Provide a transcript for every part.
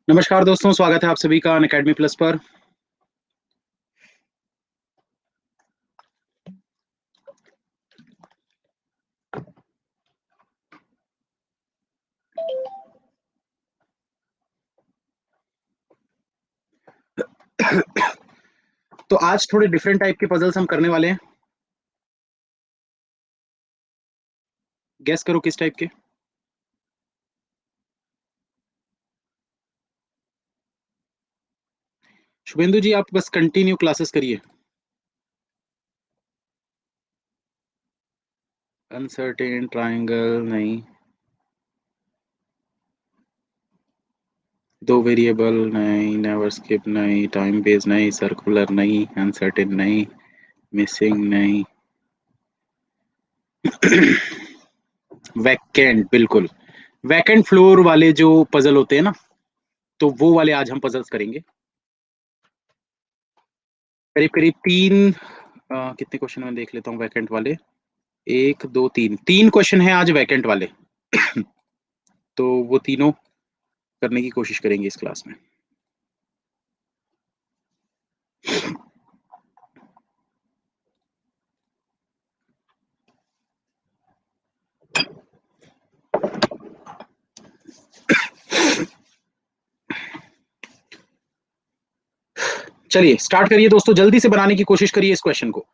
नमस्कार दोस्तों, स्वागत है आप सभी का अनअकैडमी प्लस पर। तो आज थोड़े डिफरेंट टाइप के पजल्स हम करने वाले हैं। गेस करो किस टाइप के। शुभेंदु जी, आप बस कंटिन्यू क्लासेस करिए। अनसर्टेन ट्रायंगल नहीं, दो वेरिएबल नहीं, नेवर स्किप नहीं, टाइम बेस नहीं, सर्कुलर नहीं, अनसर्टेन नहीं, मिसिंग नहीं, वैकेंट बिल्कुल। वैकेंट फ्लोर वाले जो पजल होते हैं ना, तो वो वाले आज हम पजल्स करेंगे। करीब करीब तीन कितने क्वेश्चन में देख लेता हूँ वैकेंट वाले। एक दो तीन, तीन क्वेश्चन है आज वैकेंट वाले। तो वो तीनों करने की कोशिश करेंगे इस क्लास में। चलिए स्टार्ट करिए दोस्तों, जल्दी से बनाने की कोशिश करिए इस क्वेश्चन को।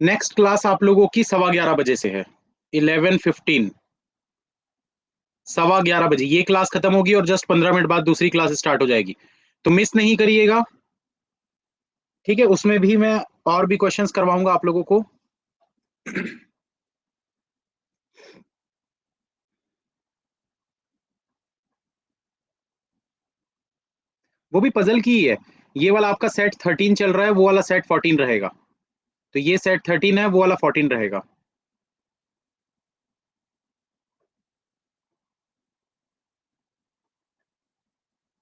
नेक्स्ट क्लास आप लोगों की 11:15 बजे से है। 11:15, 11:15 बजे ये क्लास खत्म होगी और जस्ट 15 मिनट बाद दूसरी क्लास स्टार्ट हो जाएगी। तो मिस नहीं करिएगा, ठीक है। उसमें भी मैं और भी क्वेश्चंस करवाऊंगा आप लोगों को। वो भी पजल की ही है। ये वाला आपका सेट 13 चल रहा है, वो वाला सेट 14 रहेगा। तो ये सेट 13 है, वो वाला 14 रहेगा।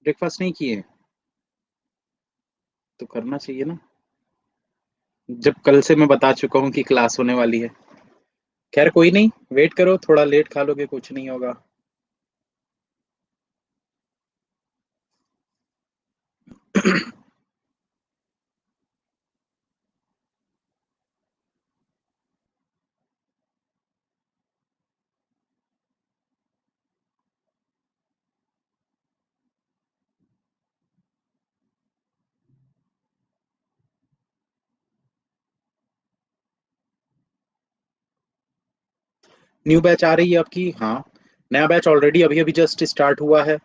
ब्रेकफास्ट नहीं किए तो करना चाहिए ना, जब कल से मैं बता चुका हूँ कि क्लास होने वाली है। खैर कोई नहीं, वेट करो, थोड़ा लेट खा लोगे कुछ नहीं होगा। न्यू बैच आ रही है आपकी, हाँ। नया बैच ऑलरेडी अभी अभी जस्ट स्टार्ट हुआ है,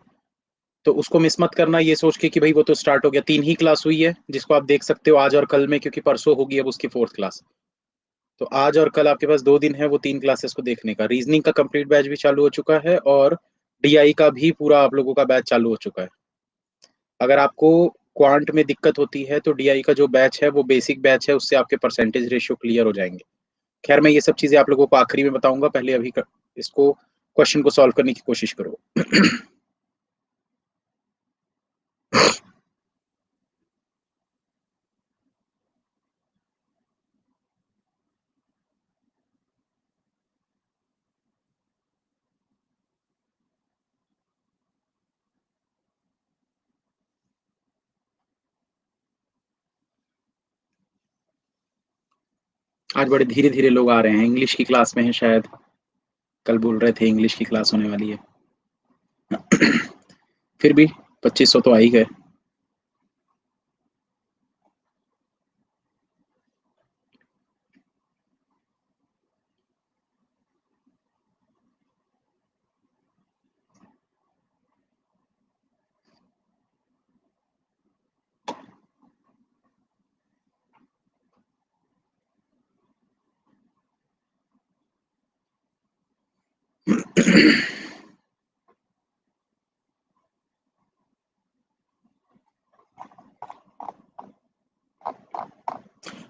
तो उसको मिस मत करना ये सोच के कि भाई वो तो स्टार्ट हो गया। 3 ही क्लास हुई है जिसको आप देख सकते हो आज और कल में, क्योंकि परसों होगी अब उसकी 4th क्लास। तो आज और कल आपके पास 2 दिन है वो 3 क्लासेस को देखने का। रीजनिंग का कंप्लीट बैच भी चालू हो चुका है और डीआई का भी पूरा आप लोगों का बैच चालू हो चुका है। अगर आपको क्वांट में दिक्कत होती है तो डीआई का जो बैच है वो बेसिक बैच है, उससे आपके परसेंटेज रेशियो क्लियर हो जाएंगे। खैर मैं ये सब चीजें आप लोगों को आखिरी में बताऊंगा, पहले अभी इसको क्वेश्चन को सॉल्व करने की कोशिश करो। आज बड़े धीरे धीरे लोग आ रहे हैं, इंग्लिश की क्लास में है शायद। कल बोल रहे थे इंग्लिश की क्लास होने वाली है। फिर भी 2500 तो आ ही गए।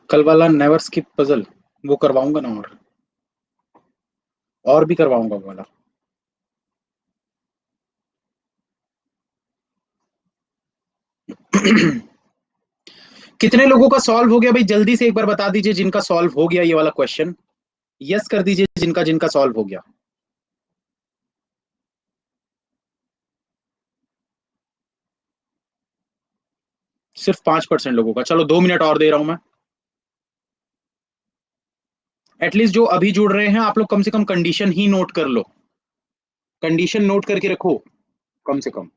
कल वाला नेवर स्किप पजल वो करवाऊंगा ना, और भी करवाऊंगा वो वाला। कितने लोगों का सॉल्व हो गया भाई, जल्दी से एक बार बता दीजिए जिनका सॉल्व हो गया ये वाला क्वेश्चन। यस कर दीजिए जिनका जिनका सॉल्व हो गया। सिर्फ 5% लोगों का, चलो 2 मिनट और दे रहा हूं मैं। एटलीस्ट जो अभी जुड़ रहे हैं आप लोग कम से कम कंडीशन ही नोट कर लो, कंडीशन नोट करके रखो कम से कम।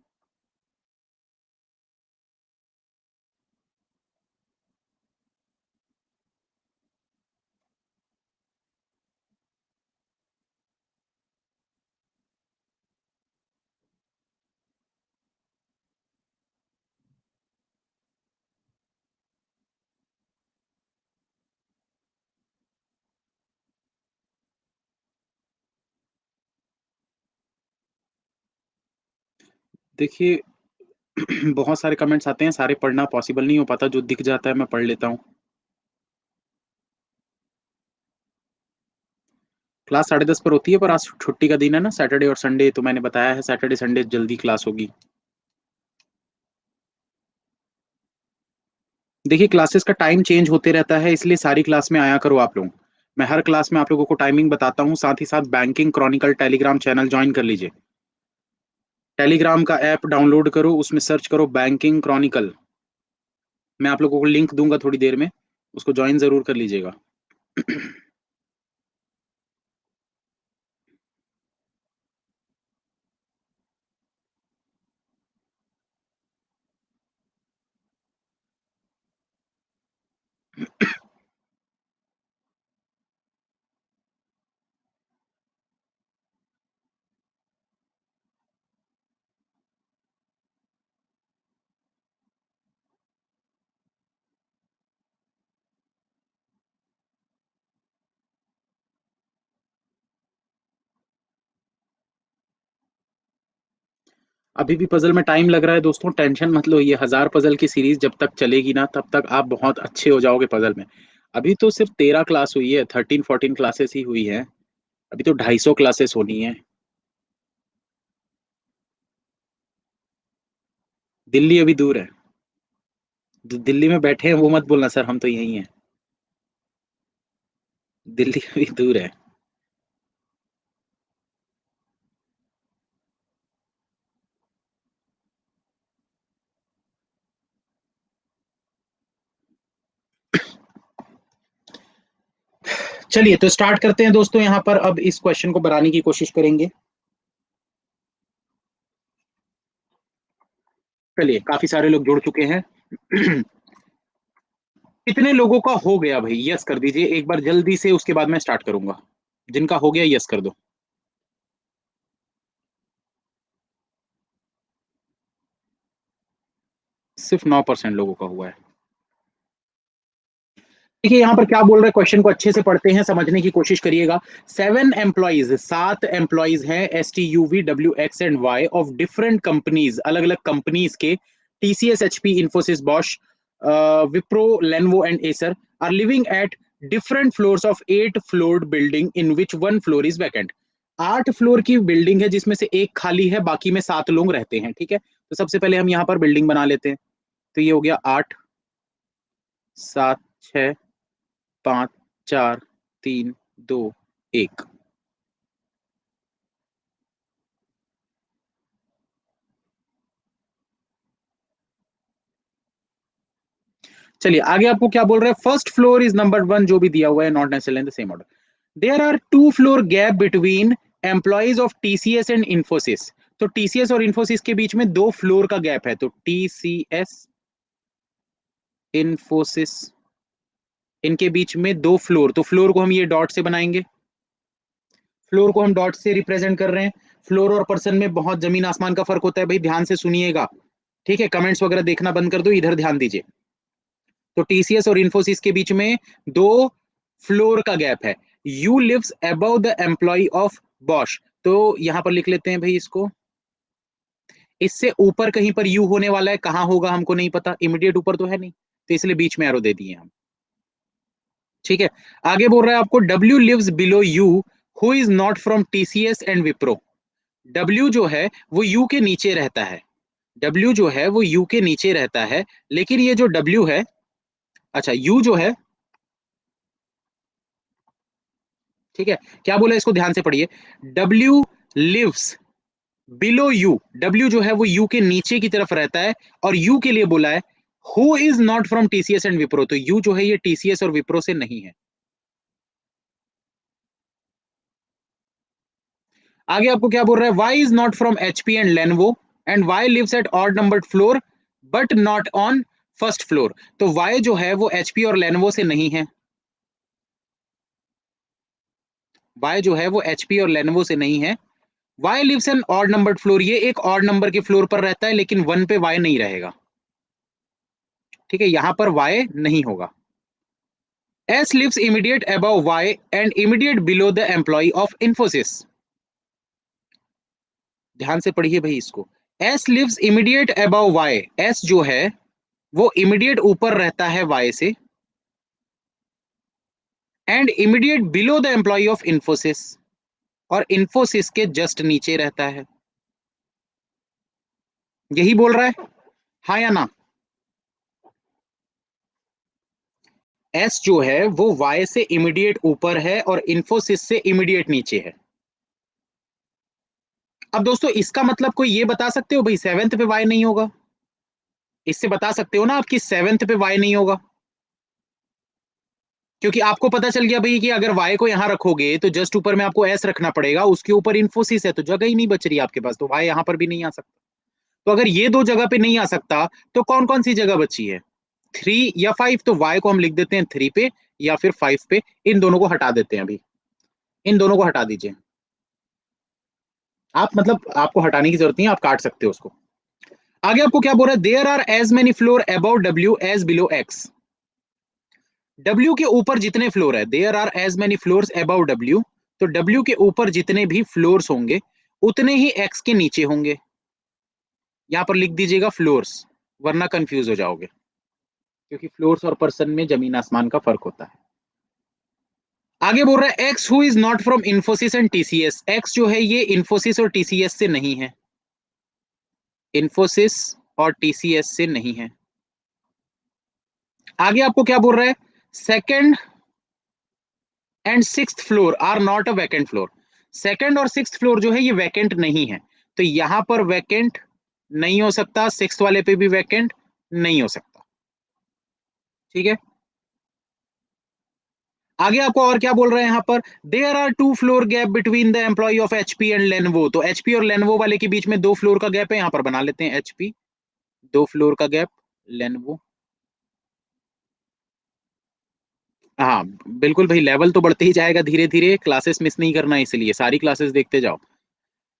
देखिए बहुत सारे कमेंट्स आते हैं, सारे पढ़ना पॉसिबल नहीं हो पाता, जो दिख जाता है मैं पढ़ लेता हूँ। क्लास 10:30 पर होती है, पर आज छुट्टी का दिन है ना, सैटरडे और संडे, तो मैंने बताया है सैटरडे संडे जल्दी क्लास होगी। देखिए क्लासेस का टाइम चेंज होते रहता है, इसलिए सारी क्लास में आया करो आप लोग। मैं हर क्लास में आप लोगों को टाइमिंग बताता हूँ, साथ ही साथ banking Chronicle Telegram channel join कर लीजिए। टेलीग्राम का ऐप डाउनलोड करो, उसमें सर्च करो बैंकिंग क्रॉनिकल। मैं आप लोगों को लिंक दूंगा थोड़ी देर में, उसको ज्वाइन जरूर कर लीजिएगा। अभी भी पजल में टाइम लग रहा है दोस्तों, टेंशन मत लो, ये 1000 पजल की सीरीज जब तक चलेगी ना तब तक आप बहुत अच्छे हो जाओगे पजल में। अभी तो सिर्फ 13 क्लास हुई है, 13-14 क्लासेस ही हुई है, अभी तो 250 क्लासेस होनी है। दिल्ली अभी दूर है, जो दिल्ली में बैठे हैं वो मत बोलना सर, हम तो यही हैं। दिल्ली अभी दूर है। चलिए तो स्टार्ट करते हैं दोस्तों, यहाँ पर अब इस क्वेश्चन को बनाने की कोशिश करेंगे। चलिए काफी सारे लोग जुड़ चुके हैं। कितने लोगों का हो गया भाई, यस कर दीजिए एक बार जल्दी से, उसके बाद मैं स्टार्ट करूंगा। जिनका हो गया यस कर दो। सिर्फ 9% लोगों का हुआ है। देखिए यहाँ पर क्या बोल रहे हैं, क्वेश्चन को अच्छे से पढ़ते हैं, समझने की कोशिश करिएगा। 7 एम्प्लॉइज, 7 एम्प्लॉइज हैं, STUV WX and Y of different companies, अलग अलग कंपनीज के, TCS HP Infosys Bosch Wipro Lenovo and Acer are living at different floors of 8 floored building in which 1 floor is vacant. 8 floor की building है जिसमें से एक खाली है, बाकी में 7 लोग रहते हैं, ठीक है। तो सबसे पहले हम यहाँ पर बिल्डिंग बना लेते हैं। तो ये हो गया 8, 7, 6, 5, 4, 3, 2, 1। चलिए आगे आपको क्या बोल रहा है, फर्स्ट फ्लोर इज नंबर 1, जो भी दिया हुआ है, not necessarily in the same order. There are 2 floor gap between employees of TCS and Infosys। तो TCS और Infosys के बीच में 2 फ्लोर का गैप है, तो TCS Infosys इनके बीच में 2 फ्लोर, तो फ्लोर को हम ये डॉट से बनाएंगे, फ्लोर को हम डॉट से रिप्रेजेंट कर रहे हैं। फ्लोर और पर्सन में बहुत जमीन आसमान का फर्क होता है भाई, ध्यान से सुनिएगा, ठीक है। कमेंट्स वगैरह देखना बंद कर दो, इधर ध्यान दीजिए। तो TCS और Infosys के बीच में 2 फ्लोर का गैप है। You lives above the employ of Bosch, तो यहां पर लिख लेते हैं भाई इसको। इससे ऊपर कहीं पर यू होने वाला है, कहां होगा हमको नहीं पता, इमीडिएट ऊपर तो है नहीं, तो इसलिए बीच में एरो दे दिए हम। ठीक है, आगे बोल रहा है आपको W lives below you who is not from TCS and Wipro. W जो है वो U के नीचे रहता है, W जो है वो U के नीचे रहता है, लेकिन ये जो W है, अच्छा U जो है, ठीक है, क्या बोला इसको ध्यान से पढ़िए, W lives below you, W जो है वो U के नीचे की तरफ रहता है, और U के लिए बोला है who is not from TCS and Wipro, तो U जो है ये TCS और विप्रो से नहीं है। आगे आपको क्या बोल रहा है, Y is not from HP and Lenovo and Y lives at odd numbered floor but not on first floor, तो वाई जो है वो HP और लेनवो से नहीं है, वाई जो है वो HP और लेनवो से नहीं है। Y lives an odd numbered floor, ये एक ऑड नंबर के फ्लोर पर रहता है, लेकिन 1 पे वाई नहीं रहेगा, ठीक है, यहां पर वाई नहीं होगा। S lives immediate above Y and immediate below the employee of Infosys, ध्यान से पढ़िए भाई इसको, S lives immediate above Y, S जो है वो इमीडिएट ऊपर रहता है Y से, and immediate below the employ of Infosys, और Infosys के जस्ट नीचे रहता है, यही बोल रहा है, हाँ या ना। S जो है वो Y से इमीडिएट ऊपर है और Infosys से इमीडिएट नीचे है। अब दोस्तों इसका मतलब कोई ये बता सकते हो भाई सेवेंथ पे Y नहीं होगा, इससे बता सकते हो ना आपकी सेवेंथ पे Y नहीं होगा, क्योंकि आपको पता चल गया भाई कि अगर Y को यहां रखोगे तो जस्ट ऊपर में आपको S रखना पड़ेगा, उसके ऊपर Infosys है, तो जगह ही नहीं बच रही आपके पास, तो Y यहां पर भी नहीं आ सकता। तो अगर ये दो जगह पे नहीं आ सकता तो कौन कौन सी जगह बची है, 3 या 5, तो Y को हम लिख देते हैं 3 पे या फिर 5 पे, इन दोनों को हटा देते हैं अभी, इन दोनों को हटा दीजिए आप, मतलब आपको हटाने की जरूरत नहीं है, आप काट सकते हो उसको। आगे आपको क्या बोल रहा है, there are as many floor about W as below X, W के ऊपर जितने फ्लोर है, there are as many floors about W, तो W के ऊपर जितने भी फ्लोर्स होंगे उतने ही X के नीचे होंगे, यहां पर लिख दीजिएगा फ्लोर्स, वरना कंफ्यूज हो जाओगे, क्योंकि फ्लोर्स और पर्सन में जमीन आसमान का फर्क होता है। आगे बोल रहा है X who is not from Infosys and TCS, X जो है ये Infosys और TCS से नहीं है, Infosys और TCS से नहीं है। आगे आपको क्या बोल रहा है, second and sixth floor are not a vacant floor, second और सिक्स्थ फ्लोर जो है ये वैकेंट नहीं है, तो यहां पर वैकेंट नहीं हो सकता, सिक्स्थ वाले पे भी वैकेंट नहीं हो सकता, ठीक है। आगे आपको और क्या बोल रहे हैं यहां पर, there are 2 floor gap between the employ of HP and Lenovo, तो HP और लेनवो वाले के बीच में 2 फ्लोर का गैप है, यहां पर बना लेते हैं HP, 2 फ्लोर का गैप, लेनवो, हाँ बिल्कुल भाई, लेवल तो बढ़ते ही जाएगा धीरे धीरे, क्लासेस मिस नहीं करना है, इसलिए सारी क्लासेस देखते जाओ।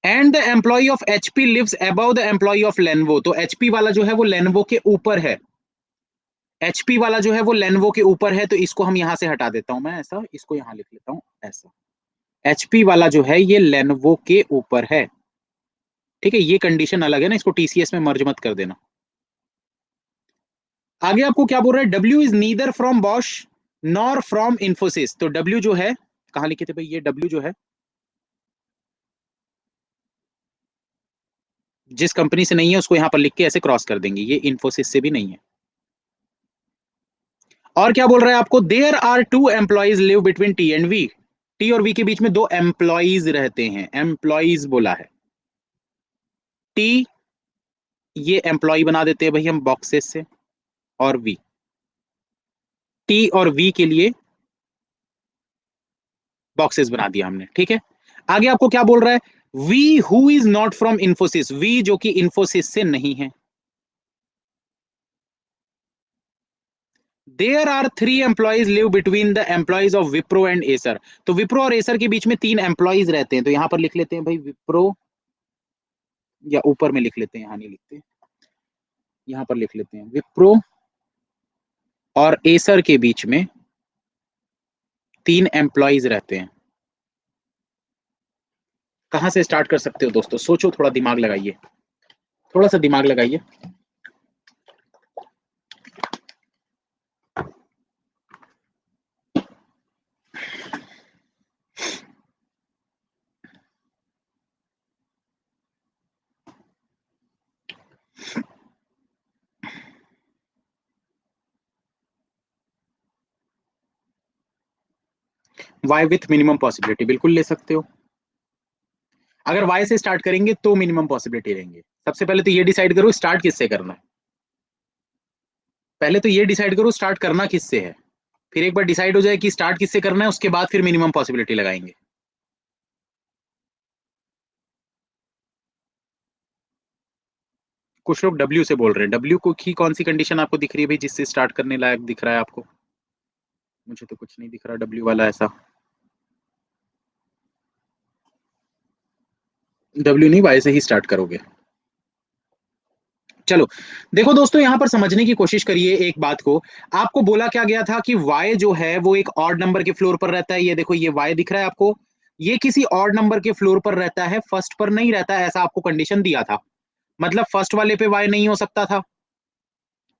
And the employ of HP lives above the employ of Lenovo, तो HP वाला जो है वो लेनवो के ऊपर है, HP वाला जो है वो लेनवो के ऊपर है, तो इसको हम यहां से हटा देता हूं मैं, ऐसा इसको यहां लिख लेता हूं ऐसा, HP वाला जो है ये लेनवो के ऊपर है, ठीक है, ये कंडीशन अलग है ना, इसको TCS में मर्ज मत कर देना। आगे आपको क्या बोल रहा है, W is neither from Bosch nor from Infosys, तो W जो है, कहां लिखे थे भाई, ये W जो है जिस कंपनी से नहीं है उसको यहां पर लिख के ऐसे क्रॉस कर देंगे, ये Infosys से भी नहीं है। और क्या बोल रहा है आपको, there are 2 employees live between T and V, T और V के बीच में 2 एम्प्लॉइज रहते हैं, एम्प्लॉइज बोला है, T ये एम्प्लॉय बना देते हैं भाई हम बॉक्सेस से, और V, T और V के लिए बॉक्सेस बना दिया हमने, ठीक है। आगे आपको क्या बोल रहा है, V who is not from Infosys, V जो कि Infosys से नहीं है, there are 3 employees live between the employees of Wipro and Acer, तो विप्रो और एसर के बीच में 3 एम्प्लॉइज रहते हैं, तो यहां पर लिख लेते हैं भाई विप्रो, या ऊपर में लिख लेते हैं, यहां नहीं लिखते, यहां पर लिख लेते हैं विप्रो और एसर के बीच में 3 एम्प्लॉइज रहते हैं। कहां से स्टार्ट कर सकते हो दोस्तों, सोचो, थोड़ा दिमाग लगाइए, थोड़ा सा दिमाग लगाइए। वाई विथ मिनिमम पॉसिबिलिटी, बिल्कुल ले सकते हो। अगर वाई से स्टार्ट करेंगे तो मिनिमम पॉसिबिलिटी लेंगे। सबसे पहले तो ये डिसाइड करो स्टार्ट किससे करना है, पहले तो ये डिसाइड करो स्टार्ट करना किससे है, फिर एक बार डिसाइड हो जाए कि स्टार्ट किससे करना है, उसके बाद फिर मिनिमम पॉसिबिलिटी लगाएंगे। कुछ लोग डब्ल्यू से बोल रहे हैं, डब्ल्यू को की कौन सी कंडीशन आपको दिख रही है भाई जिससे स्टार्ट करने लायक दिख रहा है आपको? मुझे तो कुछ नहीं दिख रहा डब्ल्यू वाला ऐसा। डब्ल्यू नहीं, वाई से ही स्टार्ट करोगे। चलो देखो दोस्तों, यहां पर समझने की कोशिश करिए एक बात को। आपको बोला क्या गया था कि y जो है वो एक ऑड नंबर के फ्लोर पर रहता है। ये देखो ये y दिख रहा है आपको, ये किसी ऑड नंबर के फ्लोर पर रहता है, फर्स्ट पर नहीं रहता है, ऐसा आपको कंडीशन दिया था। मतलब फर्स्ट वाले पे y नहीं हो सकता था।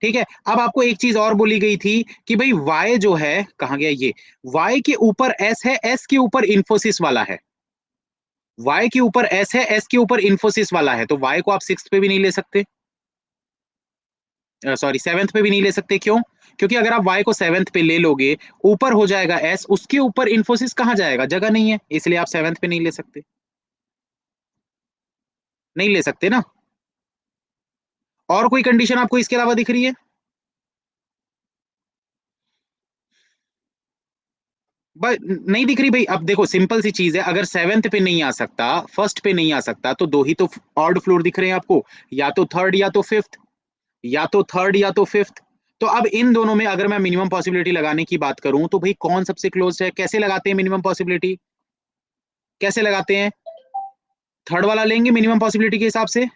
ठीक है, अब आपको एक चीज और बोली गई थी कि भाई y जो है, कहां गया ये, y के ऊपर s है, s के ऊपर इंफोसिस वाला है। y के ऊपर s है, s के ऊपर इंफोसिस वाला है, तो y को आप सिक्स पे भी नहीं ले सकते, सॉरी सेवेंथ पे भी नहीं ले सकते। क्यों? क्योंकि अगर आप y को सेवेंथ पे ले लोगे, ऊपर हो जाएगा s, उसके ऊपर इंफोसिस कहाँ जाएगा, जगह नहीं है, इसलिए आप सेवेंथ पे नहीं ले सकते, नहीं ले सकते ना। और कोई कंडीशन आपको इसके अलावा दिख रही है? नहीं दिख रही भाई। अब देखो सिंपल सी चीज है, अगर सेवेंथ पे नहीं आ सकता, फर्स्ट पे नहीं आ सकता, तो दो ही तो ऑड फ्लोर दिख रहे हैं आपको, या तो थर्ड या तो फिफ्थ, या तो थर्ड या तो फिफ्थ। तो अब इन दोनों में अगर मैं मिनिमम पॉसिबिलिटी लगाने की बात करूं तो भाई कौन सबसे क्लोज है, कैसे लगाते हैं मिनिमम पॉसिबिलिटी, कैसे लगाते हैं? थर्ड वाला लेंगे मिनिमम पॉसिबिलिटी के हिसाब से,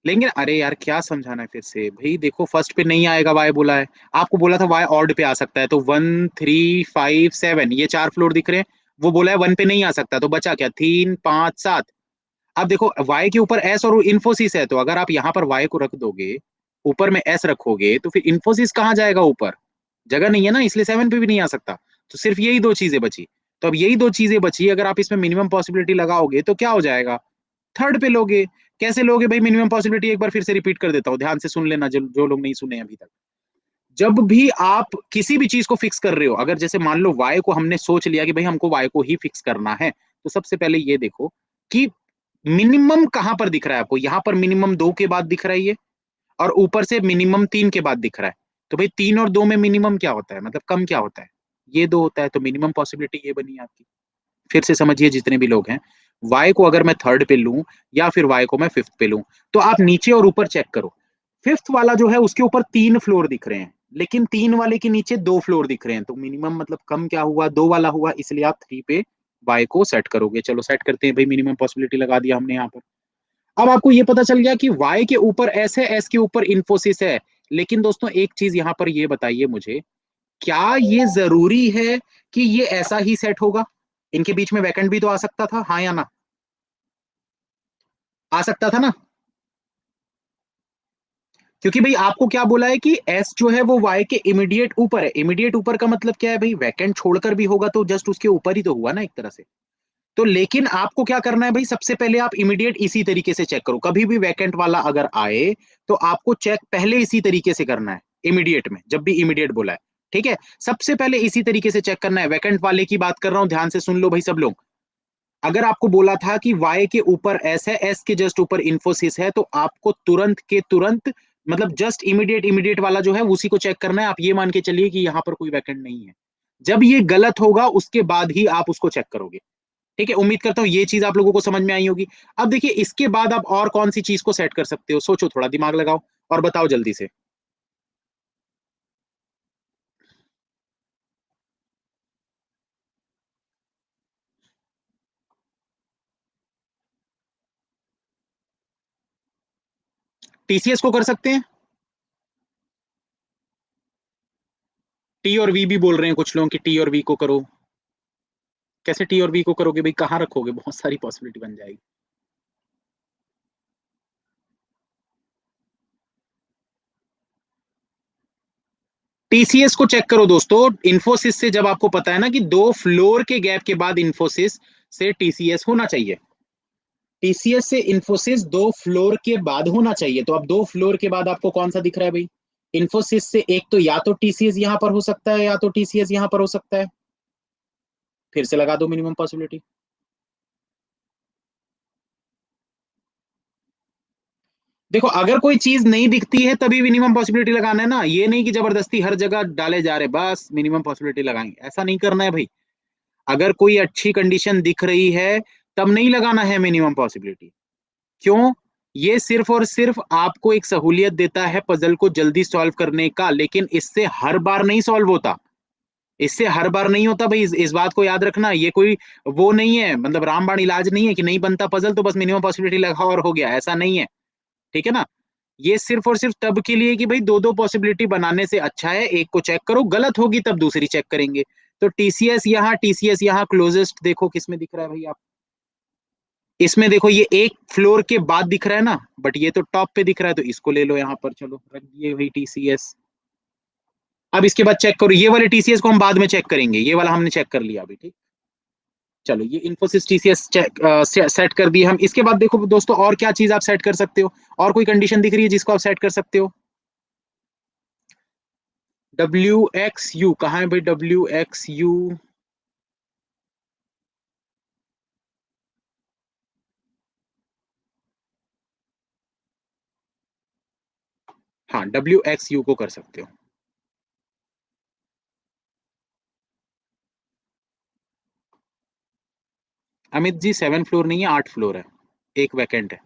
लेंगे ना। अरे यार क्या समझाना है फिर से भाई, देखो फर्स्ट पे नहीं आएगा वाई बोला है, आपको बोला था वाई ऑड पे आ सकता है, तो 1 3 5 7 ये चार फ्लोर दिख रहे हैं, वो बोला है वन पे नहीं आ सकता, तो बचा क्या, 3 5 7। अब देखो वाई के ऊपर एस और इन्फोसिस है, तो अगर आप यहाँ पर वाई को रख दोगे, ऊपर में एस रखोगे, तो फिर इन्फोसिस कहाँ जाएगा ऊपर, जगह नहीं है ना, इसलिए सेवन पे भी नहीं आ सकता। तो सिर्फ यही दो चीजें बची। तो अब यही दो चीजें बची, अगर आप इसमें मिनिमम पॉसिबिलिटी लगाओगे तो क्या हो जाएगा, थर्ड पे लोगे। कैसे लोगे भाई मिनिमम पॉसिबिलिटी, एक बार फिर से रिपीट कर देता हूँ, ध्यान से सुन लेना जो लोग नहीं सुने अभी तक। जब भी आप किसी भी चीज को फिक्स कर रहे हो, अगर जैसे मान लो y को हमने सोच लिया कि भाई हमको y को ही फिक्स करना है, तो सबसे पहले ये देखो कि मिनिमम कहां पर दिख रहा है आपको, यहां पर मिनिमम 2 के बाद दिख रहा है ये, और ऊपर से मिनिमम 3 के बाद दिख रहा है। तो भाई 3 और 2 में मिनिमम क्या होता है, मतलब कम क्या होता है, ये 2 होता है, तो मिनिमम पॉसिबिलिटी ये बनी आपकी। फिर से समझिए जितने भी लोग हैं, y को अगर मैं थर्ड पे लूं या फिर y को मैं फिफ्थ पे लूं, तो आप नीचे और ऊपर चेक करो। फिफ्थ वाला जो है उसके ऊपर 3 फ्लोर दिख रहे हैं, लेकिन 3 वाले के नीचे 2 फ्लोर दिख रहे हैं, तो मिनिमम मतलब कम क्या हुआ, 2 वाला हुआ, इसलिए आप 3 पे y को सेट करोगे। चलो सेट करते हैं भाई, मिनिमम पॉसिबिलिटी लगा दिया हमने यहाँ पर। अब आपको ये पता चल गया कि y के ऊपर s है, s के ऊपर इंफोसिस है। लेकिन दोस्तों एक चीज यहाँ पर ये बताइए मुझे, क्या ये जरूरी है कि ये ऐसा ही सेट होगा? इनके बीच में वैकेंट भी तो आ सकता था, हाँ या ना? आ सकता था ना, क्योंकि भाई आपको क्या बोला है कि एस जो है वो वाई के इमीडिएट ऊपर है। इमीडिएट ऊपर का मतलब क्या है भाई, वैकेंट छोड़कर भी होगा तो जस्ट उसके ऊपर ही तो हुआ ना एक तरह से। तो लेकिन आपको क्या करना है भाई, सबसे पहले आप इमीडिएट इसी तरीके से चेक करो, कभी भी वैकेंट वाला अगर आए तो आपको चेक पहले इसी तरीके से करना है, इमीडिएट में, जब भी इमीडिएट बोला है। ठीक है, सबसे पहले इसी तरीके से चेक करना है। वैकेंट वाले की बात कर रहा हूं, ध्यान से सुन लो भाई सब लोग। अगर आपको बोला था कि y के ऊपर s है, s के जस्ट ऊपर इंफोसिस है, तो आपको तुरंत के तुरंत, मतलब जस्ट इमीडिएट इमीडिएट वाला जो है उसी को चेक करना है। आप ये मान के चलिए कि यहां पर कोई वैकेंट नहीं है। जब ये गलत होगा उसके बाद ही आप उसको चेक करोगे। ठीक है, उम्मीद करता हूं ये चीज आप लोगों को समझ में आई होगी। अब देखिए इसके बाद आप और कौन सी चीज को सेट कर सकते हो, सोचो, थोड़ा दिमाग लगाओ और बताओ जल्दी से। टीसीएस को कर सकते हैं, टी और वी भी बोल रहे हैं कुछ लोग कि टी और वी को करो। कैसे टी और वी को करोगे भाई, कहाँ रखोगे, बहुत सारी पॉसिबिलिटी बन जाएगी। टीसीएस को चेक करो दोस्तों, इंफोसिस से जब आपको पता है ना कि 2 फ्लोर के गैप के बाद इंफोसिस से टीसीएस होना चाहिए, टीसीएस से इंफोसिस 2 फ्लोर के बाद होना चाहिए, तो अब 2 फ्लोर के बाद आपको कौन सा दिख रहा है भाई, इन्फोसिस से एक तो या तो टीसीएस यहां पर हो सकता है या तो टीसीएस यहां पर हो सकता है। फिर से लगा दो मिनिमम पॉसिबिलिटी। देखो अगर कोई चीज नहीं दिखती है तभी मिनिमम पॉसिबिलिटी लगाना है ना, ये नहीं कि जबरदस्ती हर जगह डाले जा रहे बस मिनिमम पॉसिबिलिटी लगाएंगे, ऐसा नहीं करना है भाई। अगर कोई अच्छी कंडीशन दिख रही है तब नहीं लगाना है मिनिमम पॉसिबिलिटी। क्यों? ये सिर्फ और सिर्फ आपको एक सहूलियत देता है पजल को जल्दी सॉल्व करने का, लेकिन इससे हर बार नहीं सॉल्व होता। इससे हर बार नहीं होता भाई, इस बात को याद रखना। ये कोई वो नहीं है, मतलब रामबाण इलाज नहीं है कि नहीं बनता पजल तो बस मिनिमम पॉसिबिलिटी लगाओ और हो गया, ऐसा नहीं है। ठीक है ना? ये सिर्फ और सिर्फ तब के लिए कि भाई दो दो पॉसिबिलिटी बनाने से अच्छा है एक को चेक करो, गलत होगी तब दूसरी चेक करेंगे। तो टीसीएस यहाँ क्लोजेस्ट देखो किसमें दिख रहा है भाई आप, इसमें देखो ये एक फ्लोर के बाद दिख रहा है ना, बट ये तो टॉप पे दिख रहा है तो इसको ले लो यहाँ पर, चलो रख दिए भाई टीसीएस। अब इसके बाद चेक करो, ये वाले टीसीएस को हम बाद में चेक करेंगे, ये वाला हमने चेक कर लिया अभी। ठीक, चलो ये इन्फोसिस टीसीएस चेक सेट कर दिए हम। इसके बाद देखो दोस्तों और क्या चीज आप सेट कर सकते हो, और कोई कंडीशन दिख रही है जिसको आप सेट कर सकते हो? WXU कहाँ है भाई? WXU, हाँ WXU को कर सकते हो। अमित जी 7 फ्लोर नहीं है, 8 फ्लोर है, एक वैकेंट है।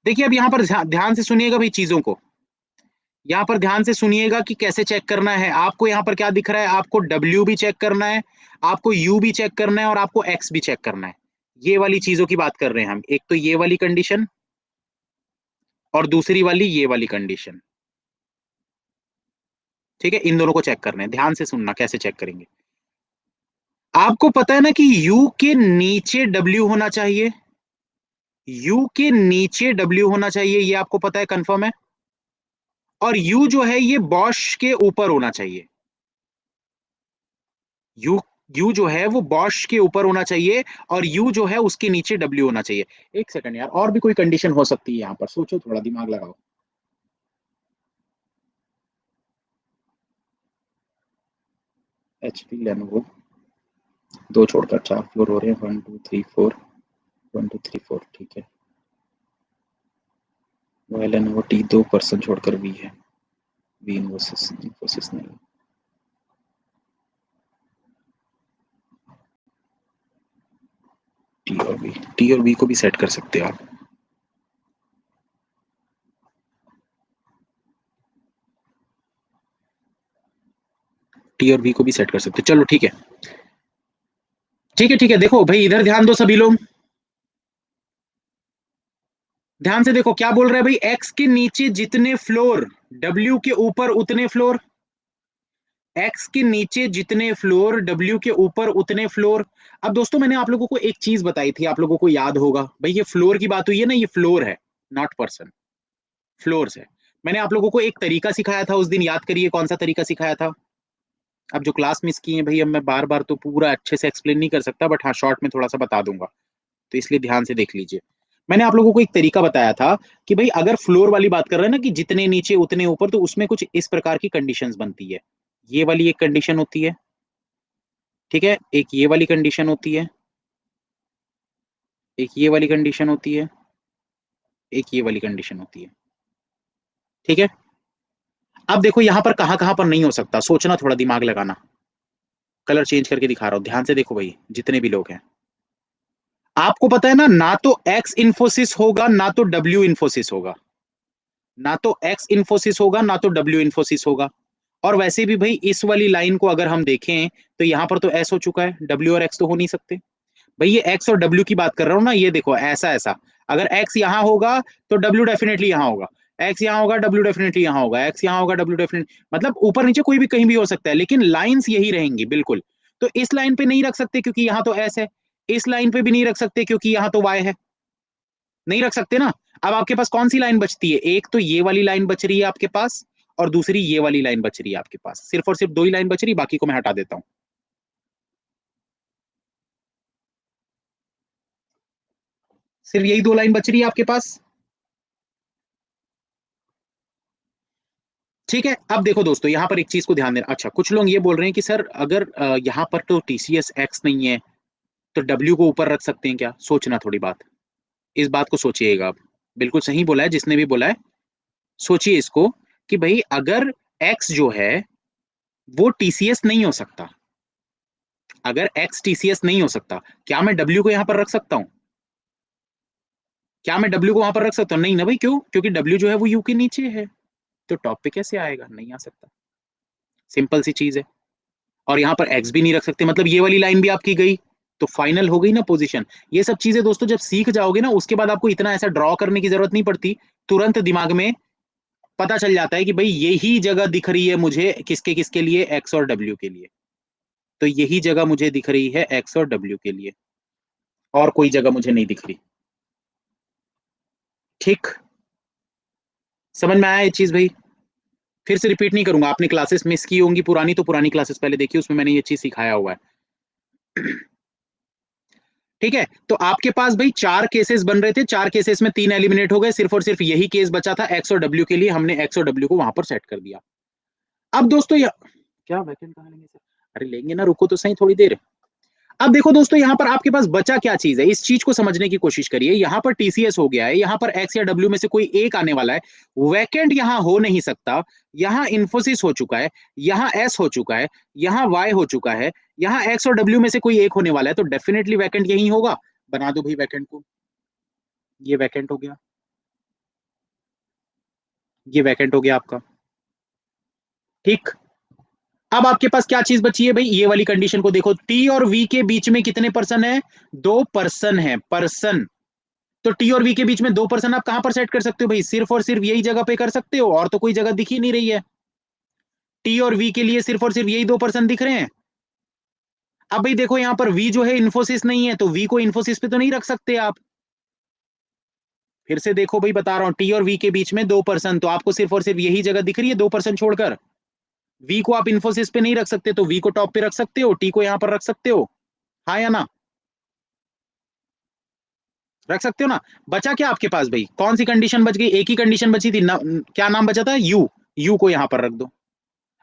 देखिए अब यहाँ पर ध्यान से सुनिएगा भाई चीजों को, यहाँ पर ध्यान से सुनिएगा कि कैसे चेक करना है। आपको यहाँ पर क्या दिख रहा है, आपको W भी चेक करना है, आपको U भी चेक करना है और आपको X भी चेक करना है। ये वाली चीजों की बात कर रहे हैं हम, एक तो ये वाली कंडीशन और दूसरी वाली ये वाली कंडीशन। ठीक है, इन दोनों को चेक करना है, ध्यान से सुनना कैसे चेक करेंगे। आपको पता है ना कि U के नीचे W होना चाहिए, U के नीचे W होना चाहिए, ये आपको पता है, कंफर्म है। और U जो है ये बॉश के ऊपर होना चाहिए। यू यू जो है वो बॉश के ऊपर होना चाहिए और यू जो है उसके नीचे डब्ल्यू होना चाहिए। एक सेकंड यार, और भी कोई कंडीशन हो सकती है यहाँ पर, सोचो थोड़ा दिमाग लगाओ। HP लेनोवो, दो छोड़कर 4 फ्लोर हो रहे हैं, 1 2 3 4, 1 2 3 4, ठीक है। वो लेनोवो T 2% छोड़कर वी है, वी इन्फोसिस इन्फोसिस नहीं। टी और वी को भी सेट कर सकते हो आप। टी और वी को भी सेट कर सकते हो, चलो ठीक है। ठीक है ठीक है, देखो भाई इधर ध्यान दो सभी लोग, ध्यान से देखो क्या बोल रहा है भाई, एक्स के नीचे जितने फ्लोर डब्ल्यू के ऊपर उतने फ्लोर, एक्स के नीचे जितने फ्लोर डब्ल्यू के ऊपर उतने फ्लोर। अब दोस्तों मैंने आप लोगों को एक चीज बताई थी, आप लोगों को याद होगा भाई, ये फ्लोर की बात हुई है ना, ये फ्लोर है नॉट पर्सन, फ्लोर्स है। मैंने आप लोगों को एक तरीका सिखाया था उस दिन, याद करिए कौन सा तरीका सिखाया था। अब जो क्लास मिस की है भाई, अब मैं बार बार तो पूरा अच्छे से एक्सप्लेन नहीं कर सकता, बट हाँ शॉर्ट में थोड़ा सा बता दूंगा, तो इसलिए ध्यान से देख लीजिए। मैंने आप लोगों को एक तरीका बताया था कि भाई अगर फ्लोर वाली बात कर रहे हैं ना कि जितने नीचे उतने ऊपर, तो उसमें कुछ इस प्रकार की कंडीशंस बनती है। ये वाली एक कंडीशन होती है, ठीक है, एक ये वाली कंडीशन होती है, एक ये वाली कंडीशन होती है, एक ये वाली कंडीशन होती है। ठीक है, अब देखो यहां पर कहां कहां पर नहीं हो सकता, सोचना, थोड़ा दिमाग लगाना। कलर चेंज करके दिखा रहा हूं, ध्यान से देखो भाई जितने भी लोग हैं। आपको पता है ना, ना तो एक्स इन्फोसिस होगा ना तो डब्ल्यू इन्फोसिस होगा, ना तो एक्स इन्फोसिस होगा ना तो डब्ल्यू इन्फोसिस होगा। और वैसे भी भाई इस वाली लाइन को अगर हम देखें तो यहां पर तो एस हो चुका है, डब्ल्यू और एक्स तो हो नहीं सकते। भाई ये एक्स और डब्ल्यू की बात कर रहा हूँ ना, ये देखो ऐसा ऐसा, अगर एक्स यहाँ होगा तो डब्ल्यू डेफिनेटली यहाँ होगा, एक्स यहाँ होगा डब्ल्यू डेफिनेटली यहाँ होगा, एक्स यहाँ होगा डब्ल्यू डेफिनेटली, मतलब ऊपर नीचे कोई भी कहीं भी हो सकता है, लेकिन लाइंस यही रहेंगी बिल्कुल। तो इस लाइन पे नहीं रख सकते क्योंकि यहाँ तो एस है, इस लाइन पे भी नहीं रख सकते क्योंकि यहाँ तो वाई है, नहीं रख सकते ना। अब आपके पास कौन सी लाइन बचती है, एक तो ये वाली लाइन बच रही है आपके पास और दूसरी ये वाली लाइन बच रही है आपके पास, सिर्फ और सिर्फ दो ही लाइन बच रही है, बाकी को मैं हटा देता हूँ। सिर्फ यही दो लाइन बच रही है आपके पास। ठीक है, अब देखो दोस्तों यहाँ पर एक चीज को ध्यान देना। अच्छा, कुछ लोग ये बोल रहे हैं कि सर अगर यहाँ पर तो टीसीएस एक्स नहीं है तो डब्ल्यू को ऊपर रख सकते हैं क्या? सोचना थोड़ी बात, इस बात को सोचिएगा आप। बिल्कुल सही बोला है जिसने भी बोला है, सोचिए इसको कि भाई अगर एक्स जो है वो टीसीएस नहीं हो सकता, अगर एक्स टीसीएस नहीं हो सकता, क्या मैं डब्ल्यू को यहां पर रख सकता हूं? क्या मैं डब्ल्यू को वहां पर रख सकता हूं? नहीं ना भाई, क्यों? क्योंकि डब्ल्यू जो है वो यू के नीचे है, तो टॉप पे कैसे आएगा? नहीं आ सकता, सिंपल सी चीज है। और यहाँ पर एक्स भी नहीं रख सकते, मतलब ये वाली लाइन भी आपकी गई, तो फाइनल हो गई ना पोजीशन। ये सब चीजें दोस्तों जब सीख जाओगे ना, उसके बाद आपको इतना ऐसा ड्रॉ करने की जरूरत नहीं पड़ती, तुरंत दिमाग में पता चल जाता है कि भाई यही जगह दिख रही है मुझे, किसके किसके लिए? एक्स और डब्ल्यू के लिए। तो यही जगह मुझे दिख रही है एक्स और डब्ल्यू के लिए, और कोई जगह मुझे नहीं दिख रही। ठीक, समझ में आया ये चीज भाई? फिर से रिपीट नहीं करूंगा, आपने क्लासेस मिस की होंगी पुरानी, तो पुरानी क्लासेस पहले देखिए, उसमें मैंने ये चीज सिखाया हुआ है। ठीक है, तो आपके पास भाई चार केसेस बन रहे थे, चार केसेस में तीन एलिमिनेट हो गए, सिर्फ और सिर्फ यही केस बचा था एक्स और डब्ल्यू के लिए, हमने एक्स और डब्ल्यू को वहां पर सेट कर दिया। अब दोस्तों क्या वैकेंट कहाँ लेंगे सर? अरे लेंगे ना, रुको तो सही थोड़ी देर। अब देखो दोस्तों यहाँ पर आपके पास बचा क्या चीज है, इस चीज को समझने की कोशिश करिए। यहाँ पर टीसीएस हो गया है, यहाँ पर एक्स या डब्ल्यू में से कोई एक आने वाला है, वैकेंट यहाँ हो नहीं सकता। यहाँ इंफोसिस हो चुका है, यहाँ एस हो चुका है, यहाँ वाई हो चुका है, यहाँ एक्स और डब्ल्यू में से कोई एक होने वाला है, तो डेफिनेटली वैकेंट यही होगा। बना दो भाई वैकेंट को, ये वैकेंट हो गया, ये वैकेंट हो गया आपका। ठीक, अब आपके पास क्या चीज बची है भाई? ये वाली कंडीशन को देखो, टी और वी के बीच में कितने पर्सन है? दो पर्सन है, पर्सन। तो टी और वी के बीच में दो पर्सन आप कहां पर सेट कर सकते हो भाई? सिर्फ और सिर्फ यही जगह पे कर सकते हो, और तो कोई जगह दिख ही नहीं रही है। टी और वी के लिए सिर्फ और सिर्फ यही दो पर्सन दिख रहे हैं। अब भाई देखो यहां पर वी जो है इन्फोसिस नहीं है, तो वी को इन्फोसिस पे तो नहीं रख सकते आप। फिर से देखो भाई, बता रहा हूं, टी और वी के बीच में दो पर्सन, तो आपको सिर्फ और सिर्फ यही जगह दिख रही है दो पर्सन छोड़कर। वी को आप इन्फोसिस पे नहीं रख सकते, तो वी को टॉप पे रख सकते हो, टी को यहां पर रख सकते हो। हाँ या ना? रख सकते हो ना? बचा क्या आपके पास भाई? कौन सी कंडीशन बच गई? एक ही कंडीशन बची थी ना, क्या नाम बचा था? यू। यू को यहां पर रख दो।